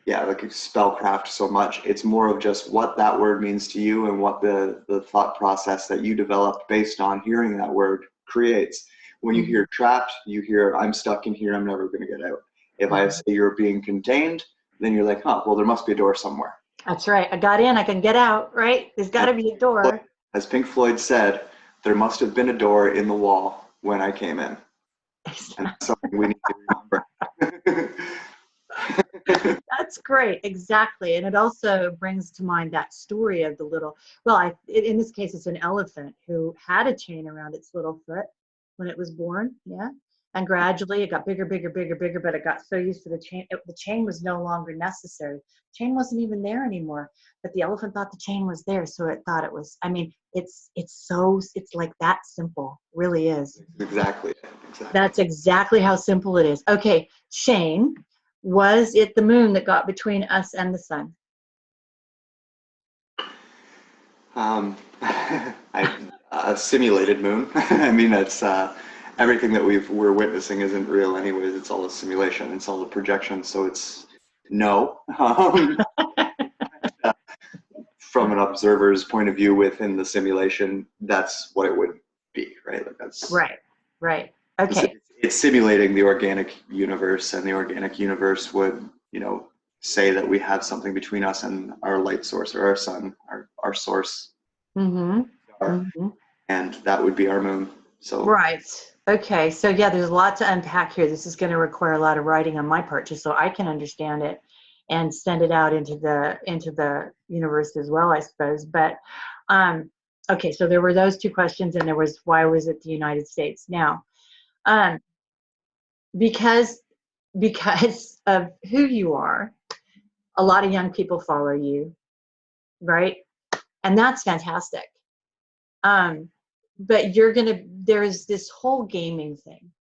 like spellcraft so much. It's more of just what that word means to you and what the thought process that you developed based on hearing that word creates. When you hear trapped, you hear, I'm stuck in here, I'm never going to get out. If I say you're being contained, then you're like, well, there must be a door somewhere. That's right. I got in, I can get out, right? There's got to be a door. As Pink Floyd said, there must have been a door in the wall when I came in. And that's something we need to remember. That's great. Exactly. And it also brings to mind that story of the little, in this case, it's an elephant who had a chain around its little foot when it was born. Yeah. And gradually it got bigger, bigger, bigger, bigger, but it got so used to the chain. The chain was no longer necessary. The chain wasn't even there anymore, but the elephant thought the chain was there. So it thought it was, it's like that simple, really is. Exactly. That's exactly how simple it is. Okay. Shane, was it the moon that got between us and the sun? A simulated moon. I mean, it's everything that we're witnessing isn't real anyways. It's all a simulation. It's all a projection. So it's no. From an observer's point of view within the simulation, that's what it would be, right? Like that's right. Okay. It's simulating the organic universe, and the organic universe would, say that we have something between us and our light source, or our sun, our source. And that would be our moon. So right. Okay. So yeah, there's a lot to unpack here. This is going to require a lot of writing on my part, just so I can understand it and send it out into the universe as well, I suppose. But okay, so there were those two questions, and there was, why was it the United States? Now, because of who you are, a lot of young people follow you, right? And that's fantastic. But there's this whole gaming thing.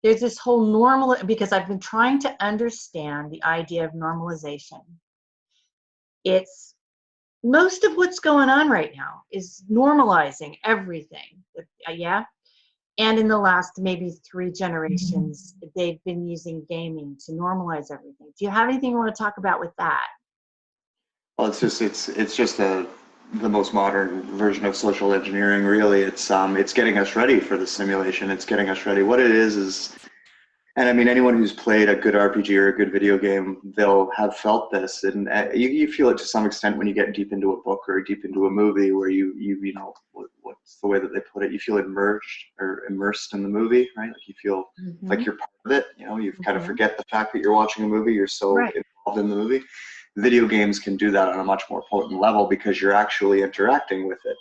There's this whole because I've been trying to understand the idea of normalization. It's most of what's going on right now is normalizing everything. Yeah. And in the last maybe 3 generations, they've been using gaming to normalize everything. Do you have anything you want to talk about with that? Well, it's just the most modern version of social engineering, really. It's getting us ready for the simulation. It's getting us ready. What it is, and I mean, anyone who's played a good RPG or a good video game, they'll have felt this, and you feel it to some extent when you get deep into a book or deep into a movie, where you what's the way that they put it? You feel immersed in the movie, right? Like you feel like you're part of it. You kind of forget the fact that you're watching a movie. You're so involved in the movie. Video games can do that on a much more potent level, because you're actually interacting with it.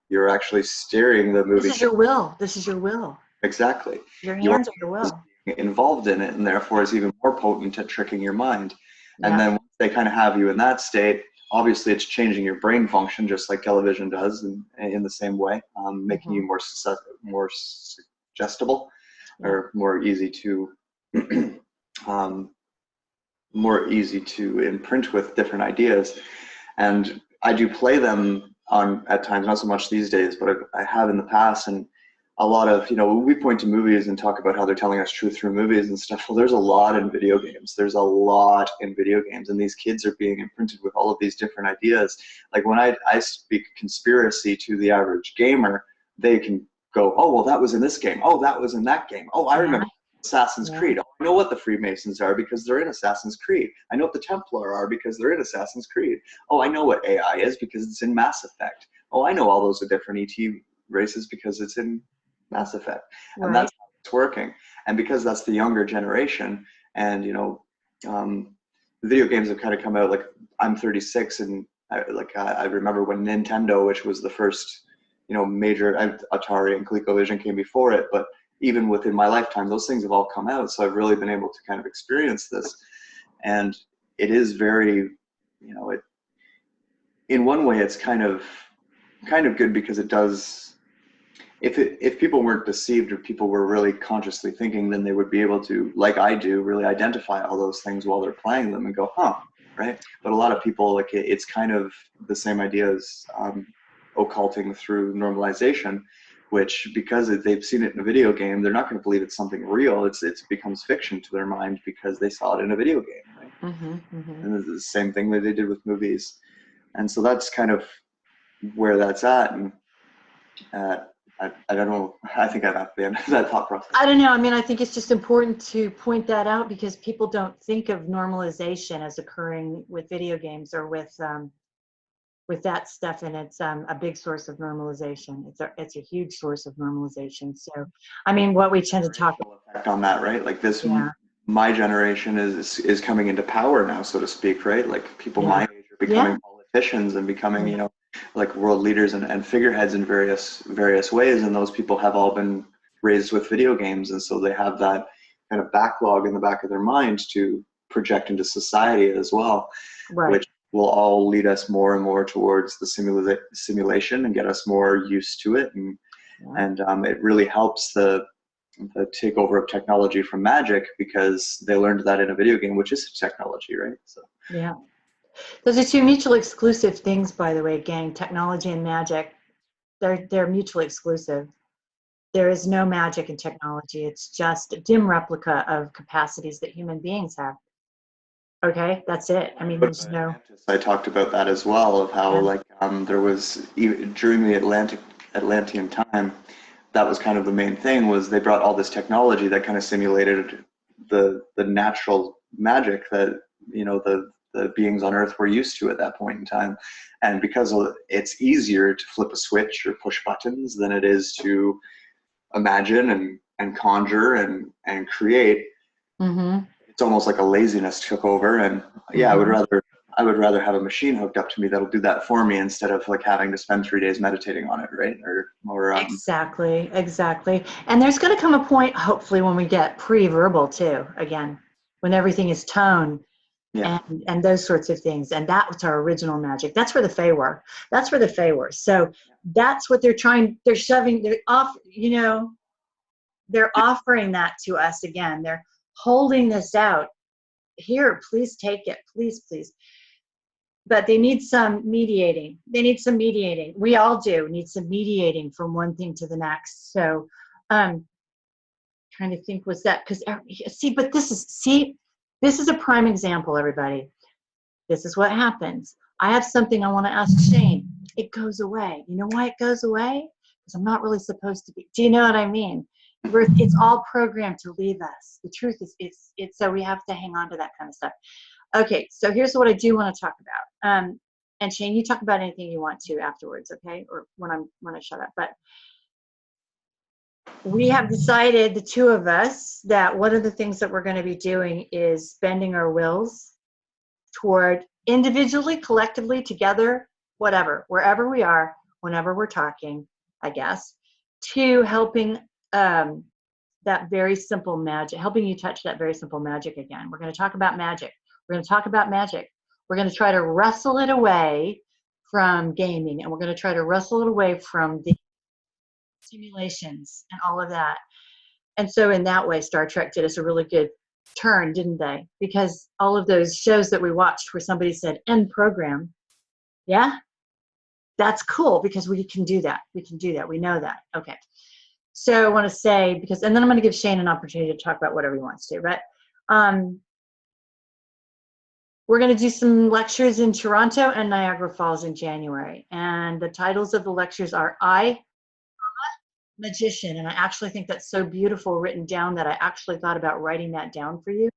You're actually steering the movie. This is your will. Exactly. Your hands are your will. Involved in it, and therefore is even more potent at tricking your mind. And then once they kind of have you in that state, obviously it's changing your brain function, just like television does, in the same way, making you more suggestible, or more easy to imprint with different ideas. And I do play them at times, not so much these days, but I have in the past. And a lot of, we point to movies and talk about how they're telling us truth through movies and stuff. Well, there's a lot in video games. And these kids are being imprinted with all of these different ideas. Like when I speak conspiracy to the average gamer, they can go, oh, well, that was in this game. Oh, that was in that game. Oh, I remember Assassin's Creed. Oh, I know what the Freemasons are because they're in Assassin's Creed. I know what the Templar are because they're in Assassin's Creed. Oh, I know what AI is because it's in Mass Effect. Oh, I know all those different ET races because it's in Mass Effect. And that's how it's starts working. And because that's the younger generation, and video games have kind of come out, like I'm 36, and I remember when Nintendo, which was the first major, Atari and ColecoVision came before it, but even within my lifetime, those things have all come out. So I've really been able to kind of experience this, and it is very, in one way, it's kind of good, because it does. If people weren't deceived, or people were really consciously thinking, then they would be able to, like I do, really identify all those things while they're playing them and go, huh, right? But a lot of people, like, it's kind of the same idea as occulting through normalization, which, because they've seen it in a video game, they're not going to believe it's something real. It becomes fiction to their mind because they saw it in a video game, right? And it's the same thing that they did with movies. And so that's kind of where that's at. And I don't know. I think I'm at the end of that thought process. I don't know. I mean, I think it's just important to point that out, because people don't think of normalization as occurring with video games or with that stuff, and it's a big source of normalization. It's a huge source of normalization. So, I mean, what we tend to talk about on that, right? Like this, my generation is coming into power now, so to speak, right? Like people my age are becoming politicians and becoming, like world leaders and figureheads in various ways, and those people have all been raised with video games, and so they have that kind of backlog in the back of their mind to project into society as well, which will all lead us more and more towards the simulation and get us more used to it, and it really helps the takeover of technology from magic, because they learned that in a video game, which is technology, right? So those are two mutually exclusive things, by the way, gang. Technology and magic, they're mutually exclusive. There is no magic in technology. It's just a dim replica of capacities that human beings have. Okay, that's it. I mean, there's no. I talked about that as well, of how there was, even during the Atlantean time, that was kind of the main thing, was they brought all this technology that kind of simulated the natural magic that the beings on Earth were used to at that point in time. And because it's easier to flip a switch or push buttons than it is to imagine and conjure and create, it's almost like a laziness took over. And I would rather have a machine hooked up to me that'll do that for me, instead of like having to spend 3 days meditating on it, right? Or Exactly. And there's going to come a point, hopefully, when we get pre-verbal too, again, when everything is tone. And those sorts of things. And that's our original magic. That's where the Fae were. So that's what they're shoving, they're offering that to us again. They're holding this out. Here, please take it. Please. But they need some mediating. We all do need some mediating from one thing to the next. So trying to think, was that, because this is a prime example, everybody. This is what happens. I have something I want to ask Shane. It goes away. You know why it goes away? Because I'm not really supposed to be. Do you know what I mean? It's all programmed to leave us. The truth is, it's so we have to hang on to that kind of stuff. Okay, so here's what I do want to talk about. And Shane, you talk about anything you want to afterwards, okay? Or when I shut up. But we have decided, the two of us, that one of the things that we're going to be doing is bending our wills toward, individually, collectively, together, whatever, wherever we are, whenever we're talking, I guess, to helping that very simple magic, helping you touch that very simple magic again. We're going to talk about magic. We're going to try to wrestle it away from gaming, and we're going to try to wrestle it away from the simulations and all of that. And so in that way, Star Trek did us a really good turn, didn't they? Because all of those shows that we watched where somebody said end program, that's cool, because we can do that. We know that. Okay. So I want to say, and then I'm going to give Shane an opportunity to talk about whatever he wants to, but we're going to do some lectures in Toronto and Niagara Falls in January. And the titles of the lectures are Magician. And I actually think that's so beautiful written down that I actually thought about writing that down for you.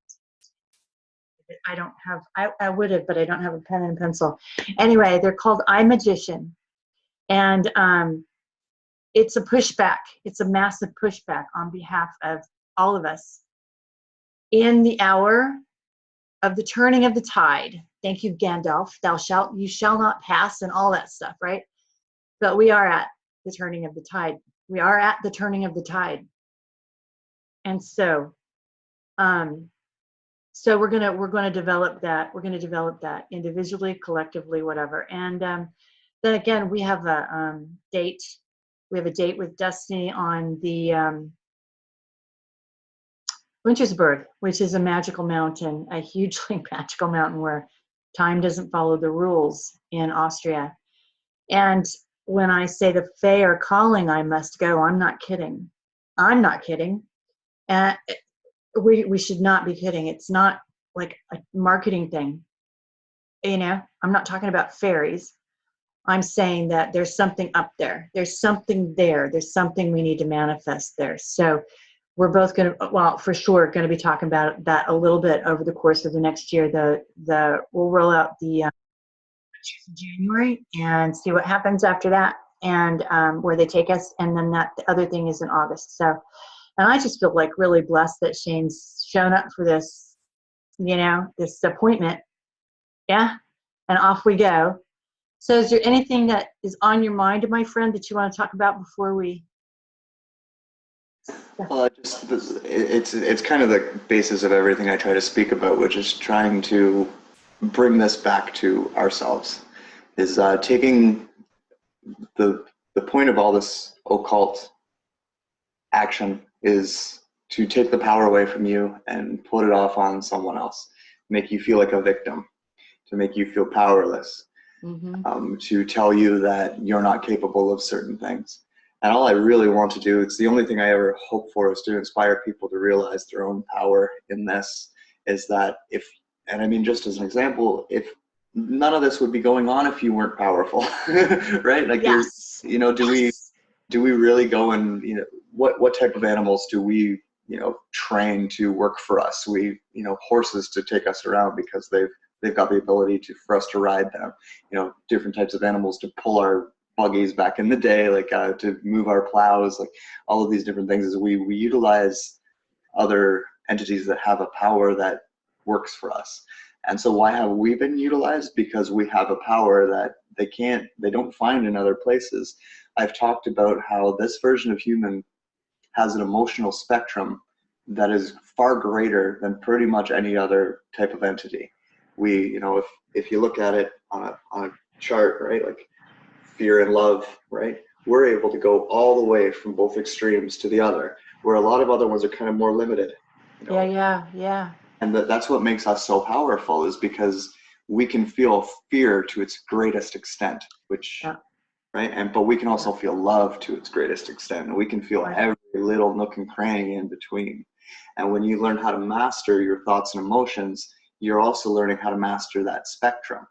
I would have, but I don't have a pen and pencil. Anyway, they're called I Magician. And it's a pushback. It's a massive pushback on behalf of all of us. In the hour of the turning of the tide, thank you, Gandalf, you shall not pass, and all that stuff, right? But we are at the turning of the tide. We are at the turning of the tide. And so, so we're gonna develop that. We're gonna develop that individually, collectively, whatever. And then again, we have a date. We have a date with Destiny on the Wintersburg, which is a magical mountain, a hugely magical mountain where time doesn't follow the rules in Austria. And when I say the Fae are calling, I must go, I'm not kidding. I'm not kidding. And we should not be kidding. It's not like a marketing thing. You know, I'm not talking about fairies. I'm saying that there's something up there. There's something there. There's something we need to manifest there. So we're both going to, well, for sure, going to be talking about that a little bit over the course of the next year. We'll roll out the January and see what happens after that, and where they take us. And then the other thing is in August. So, and I just feel like really blessed that Shane's shown up for this, you know, this appointment. Yeah. And off we go. So is there anything that is on your mind, my friend, that you want to talk about before we? Well, it's kind of the basis of everything I try to speak about, which is trying to bring this back to ourselves. Is taking the point of all this occult action is to take the power away from you and put it off on someone else, make you feel like a victim, to make you feel powerless. Mm-hmm. To tell you that you're not capable of certain things. And all I really want to do, it's the only thing I ever hope for, is to inspire people to realize their own power in this, is that and I mean, just as an example, if none of this would be going on if you weren't powerful, right? Like, yes. You know, do we really go and, you know, what type of animals do we, you know, train to work for us? We, you know, horses to take us around because they've got the ability for us to ride them, you know, different types of animals to pull our buggies back in the day, like to move our plows, like all of these different things. Is we utilize other entities that have a power that works for us. And so why have we been utilized? Because we have a power that they don't find in other places. I've talked about how this version of human has an emotional spectrum that is far greater than pretty much any other type of entity. We, you know, if you look at it on a chart, right, like fear and love, right, we're able to go all the way from both extremes to the other, where a lot of other ones are kind of more limited. You know? Yeah. And that's what makes us so powerful, is because we can feel fear to its greatest extent, which, right, but we can also feel love to its greatest extent, and we can feel every little nook and cranny in between. And when you learn how to master your thoughts and emotions, you're also learning how to master that spectrum.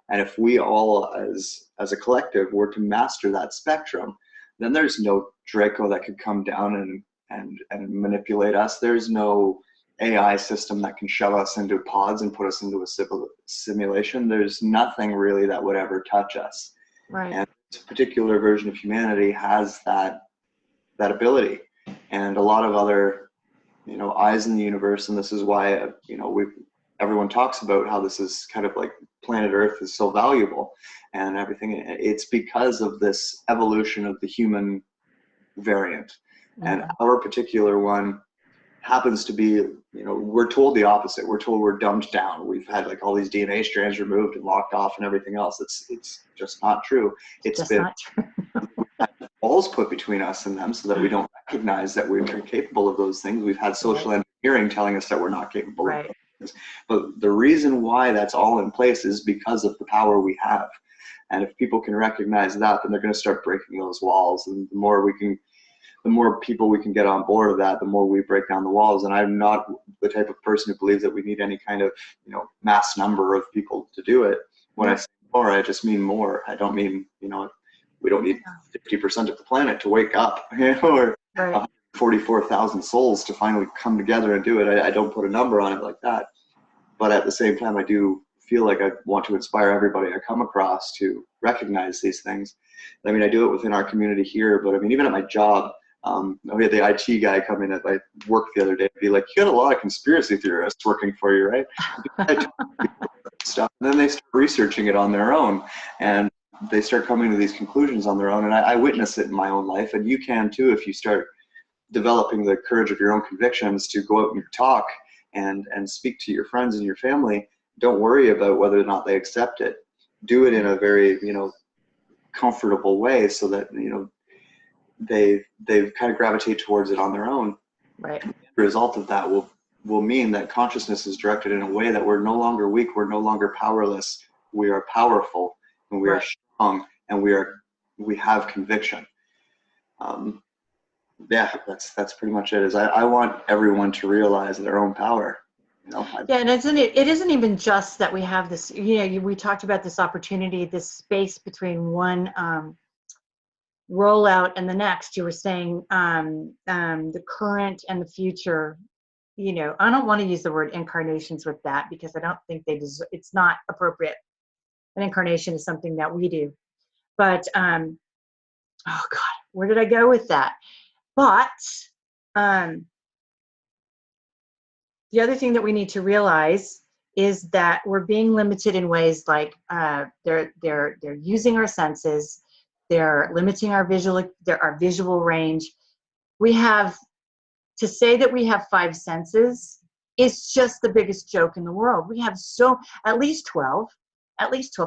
And if we all, as a collective, were to master that spectrum, then there's no Draco that could come down and manipulate us. There's no AI system that can shove us into pods and put us into a simulation. There's nothing really that would ever touch us. Right. And this particular version of humanity has that ability, and a lot of other, you know, eyes in the universe. And this is why, you know, everyone talks about how this is kind of like planet Earth is so valuable and everything. It's because of this evolution of the human variant. Mm-hmm. And our particular one happens to be, you know, we're told the opposite. We're told we're dumbed down. We've had like all these DNA strands removed and locked off and everything else. It's just not true. It's just been not true. We've had walls put between us and them so that we don't recognize that we're capable of those things. We've had social engineering telling us that we're not capable of those things. But the reason why that's all in place is because of the power we have. And if people can recognize that, then they're going to start breaking those walls. And the more people we can get on board of that, the more we break down the walls. And I'm not the type of person who believes that we need any kind of, you know, mass number of people to do it. When I say more, I just mean more. I don't mean, you know, we don't need 50% of the planet to wake up, you know, or 44,000 souls to finally come together and do it. I don't put a number on it like that. But at the same time, I do feel like I want to inspire everybody I come across to recognize these things. I mean, I do it within our community here, but I mean, even at my job, we had the IT guy come in at my work the other day and be like, you got a lot of conspiracy theorists working for you, right? Stuff. And then they start researching it on their own, and they start coming to these conclusions on their own. And I witness it in my own life, and you can too if you start developing the courage of your own convictions to go out and talk and speak to your friends and your family. Don't worry about whether or not they accept it. Do it in a very, comfortable way, so that, they kind of gravitate towards it on their own. Right. The result of that will mean that consciousness is directed in a way that we're no longer weak, we're no longer powerless, we are powerful, and we are strong, and we have conviction. Yeah, that's pretty much it. I want everyone to realize their own power. Yeah, and it isn't even just that we have this, we talked about this opportunity, this space between one rollout and the next. You were saying the current and the future. I don't want to use the word incarnations with that, because I don't think it's not appropriate. An incarnation is something that we do. But, oh God, where did I go with that? But the other thing that we need to realize is that we're being limited in ways like they're using our senses, they're limiting our visual range. We have to say that we have 5 senses is just the biggest joke in the world. We have at least 12.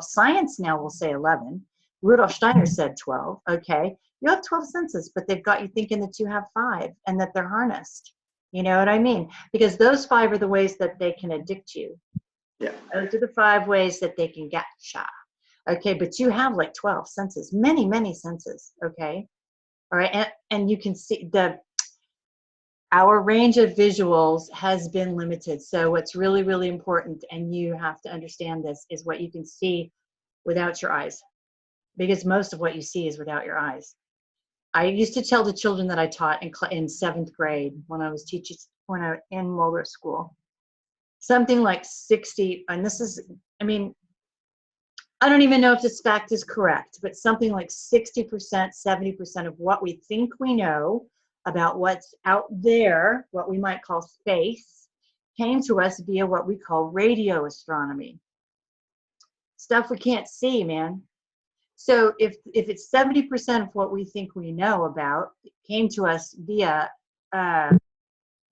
Science now will say 11. Rudolf Steiner said 12. Okay, you have 12 senses, but they've got you thinking that you have 5 and that they're harnessed. You know what I mean? Because those 5 are the ways that they can addict you. Yeah. Those are the 5 ways that they can getcha. Okay, but you have like 12 senses, many, many senses. Okay, all right, and you can see our range of visuals has been limited. So what's really, really important, and you have to understand this, is what you can see without your eyes, because most of what you see is without your eyes. I used to tell the children that I taught in 7th grade when I was teaching, when I was in Waldorf school, something like 60, and this is, I don't even know if this fact is correct, but something like 60%, 70% of what we think we know about what's out there, what we might call space, came to us via what we call radio astronomy. Stuff we can't see, man. So if it's 70% of what we think we know about, it came to us via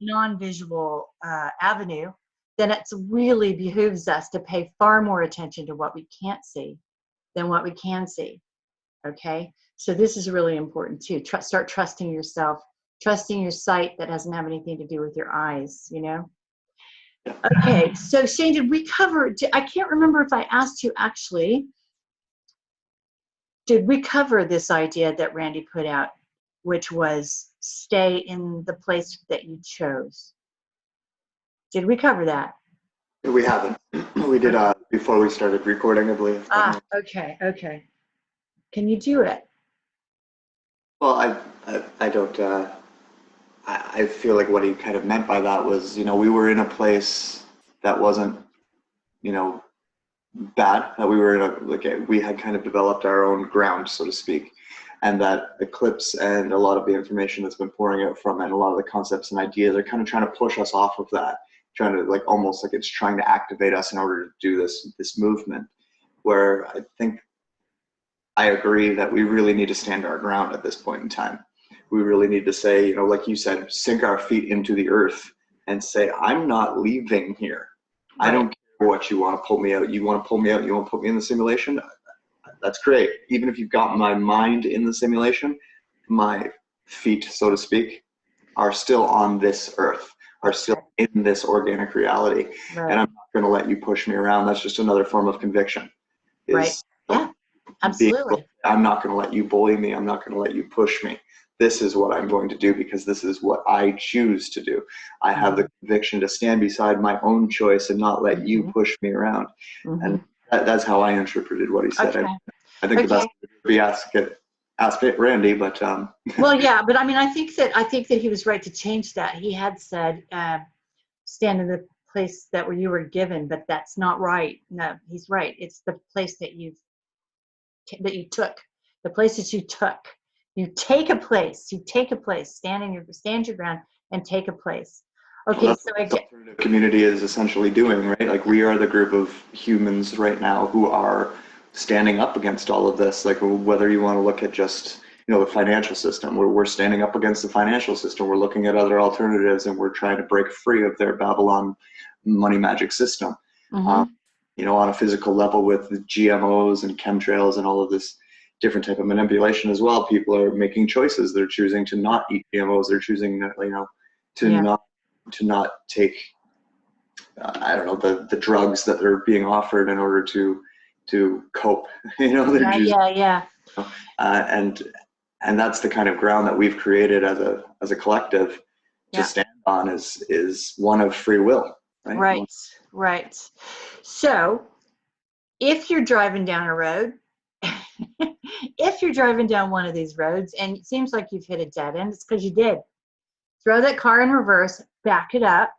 non-visual avenue, then it really behooves us to pay far more attention to what we can't see than what we can see. Okay, so this is really important too. Start trusting yourself, trusting your sight that doesn't have anything to do with your eyes. Okay, so Shane, did we cover? I can't remember if I asked you actually. Did we cover this idea that Randy put out, which was stay in the place that you chose? Did we cover that? We haven't. We did before we started recording, I believe. Okay. Can you do it? Well, I don't. I feel like what he kind of meant by that was, we were in a place that wasn't, bad. That we were in we had kind of developed our own ground, so to speak, and that Eclipse and a lot of the information that's been pouring out from it, and a lot of the concepts and ideas are kind of trying to push us off of that, trying to almost like it's trying to activate us in order to do this movement. Where I think I agree that we really need to stand our ground at this point in time. We really need to say, like you said, sink our feet into the earth and say, I'm not leaving here. Right. I don't care what you want to pull me out. You want to pull me out, you want to put me in the simulation? That's great. Even if you've got my mind in the simulation, my feet, so to speak, are still on this earth, are still in this organic reality. Right. And I'm not going to let you push me around. That's just another form of conviction. Right. Yeah, absolutely. I'm not going to let you bully me. I'm not going to let you push me. This is what I'm going to do because this is what I choose to do. I have the conviction to stand beside my own choice and not let you push me around. And that's how I interpreted what he said. Okay. I think the best would be ask it Randy, but well, yeah, but I think that he was right to change that. He had said stand in the place that you were given, but that's not right. No, he's right. It's the place that you took, the places you took. You take a place. You take a place. Stand your ground and take a place. Okay, Well, that's so what the alternative community is essentially doing, right? Like we are the group of humans right now who are standing up against all of this. Like whether you want to look at just, the financial system, where we're standing up against the financial system, we're looking at other alternatives, and we're trying to break free of their Babylon money magic system. On a physical level with the GMOs and chemtrails and all of this different type of manipulation as well. People are making choices. They're choosing to not eat GMOs. They're choosing, to not take, I don't know, the drugs that are being offered in order to cope. They're choosing, and that's the kind of ground that we've created as a collective to stand on is one of free will. Right. So if you're driving down a road, if you're driving down one of these roads and it seems like you've hit a dead end, it's because you did. Throw that car in reverse, back it up,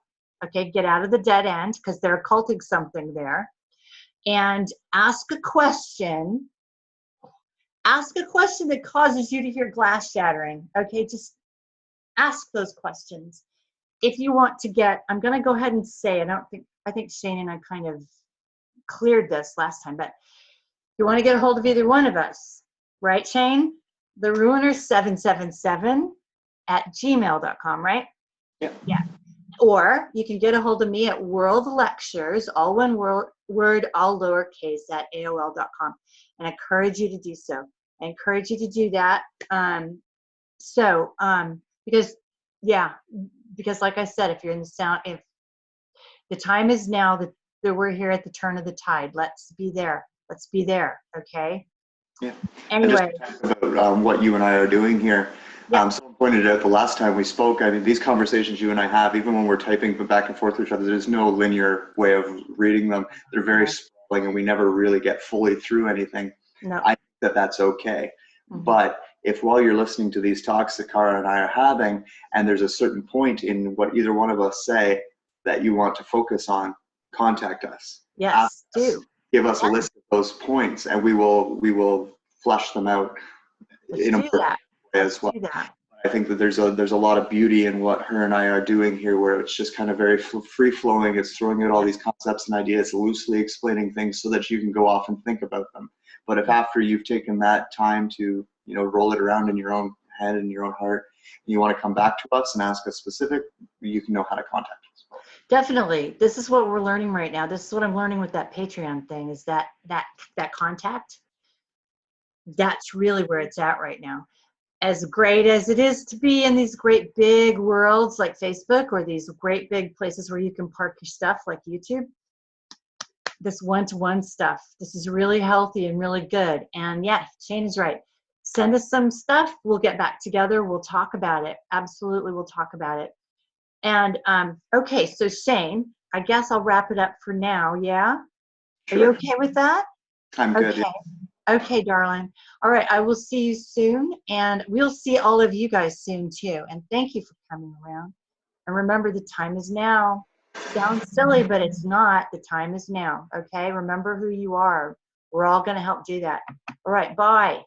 okay, get out of the dead end because they're occulting something there, and ask a question. Ask a question that causes you to hear glass shattering, okay? Just ask those questions. If you want to get, I'm going to go ahead and say, I think Shane and I kind of cleared this last time, but you want to get a hold of either one of us, right, Shane? The Ruiner777 at gmail.com, right? Yeah. Or you can get a hold of me at World Lectures, all one word, all lowercase, at AOL.com. And I encourage you to do so. I encourage you to do that. Because like I said, if you're in the sound, if the time is now that we're here at the turn of the tide, let's be there. Let's be there. Okay. Yeah. Anyway, and just about what you and I are doing here. Someone pointed out the last time we spoke. I mean, these conversations you and I have, even when we're typing back and forth with each other, there's no linear way of reading them. They're very sprawling, and we never really get fully through anything. No. I think that's okay. But if while you're listening to these talks that Cara and I are having, and there's a certain point in what either one of us say that you want to focus on, contact us. Yes, do. Give us a list of those points, and we will flesh them out in a way as well. I think that there's a lot of beauty in what her and I are doing here, where it's just kind of very free flowing. It's throwing out all these concepts and ideas, loosely explaining things so that you can go off and think about them. But if after you've taken that time to roll it around in your own head and your own heart, and you want to come back to us and ask us specific, you can know how to contact us. Definitely. This is what we're learning right now. This is what I'm learning with that Patreon thing, is that contact. That's really where it's at right now. As great as it is to be in these great big worlds like Facebook, or these great big places where you can park your stuff like YouTube, this one-to-one stuff, this is really healthy and really good. And yeah, Shane is right. Send us some stuff. We'll get back together. We'll talk about it. Absolutely, we'll talk about it. And okay, so Shane, I guess I'll wrap it up for now. Yeah? Sure. Are you okay with that? I'm good. Okay. Okay, darling. All right, I will see you soon, and we'll see all of you guys soon too. And thank you for coming around. And remember, the time is now. Sounds silly, but it's not. The time is now. Okay? Remember who you are. We're all going to help do that. All right, bye.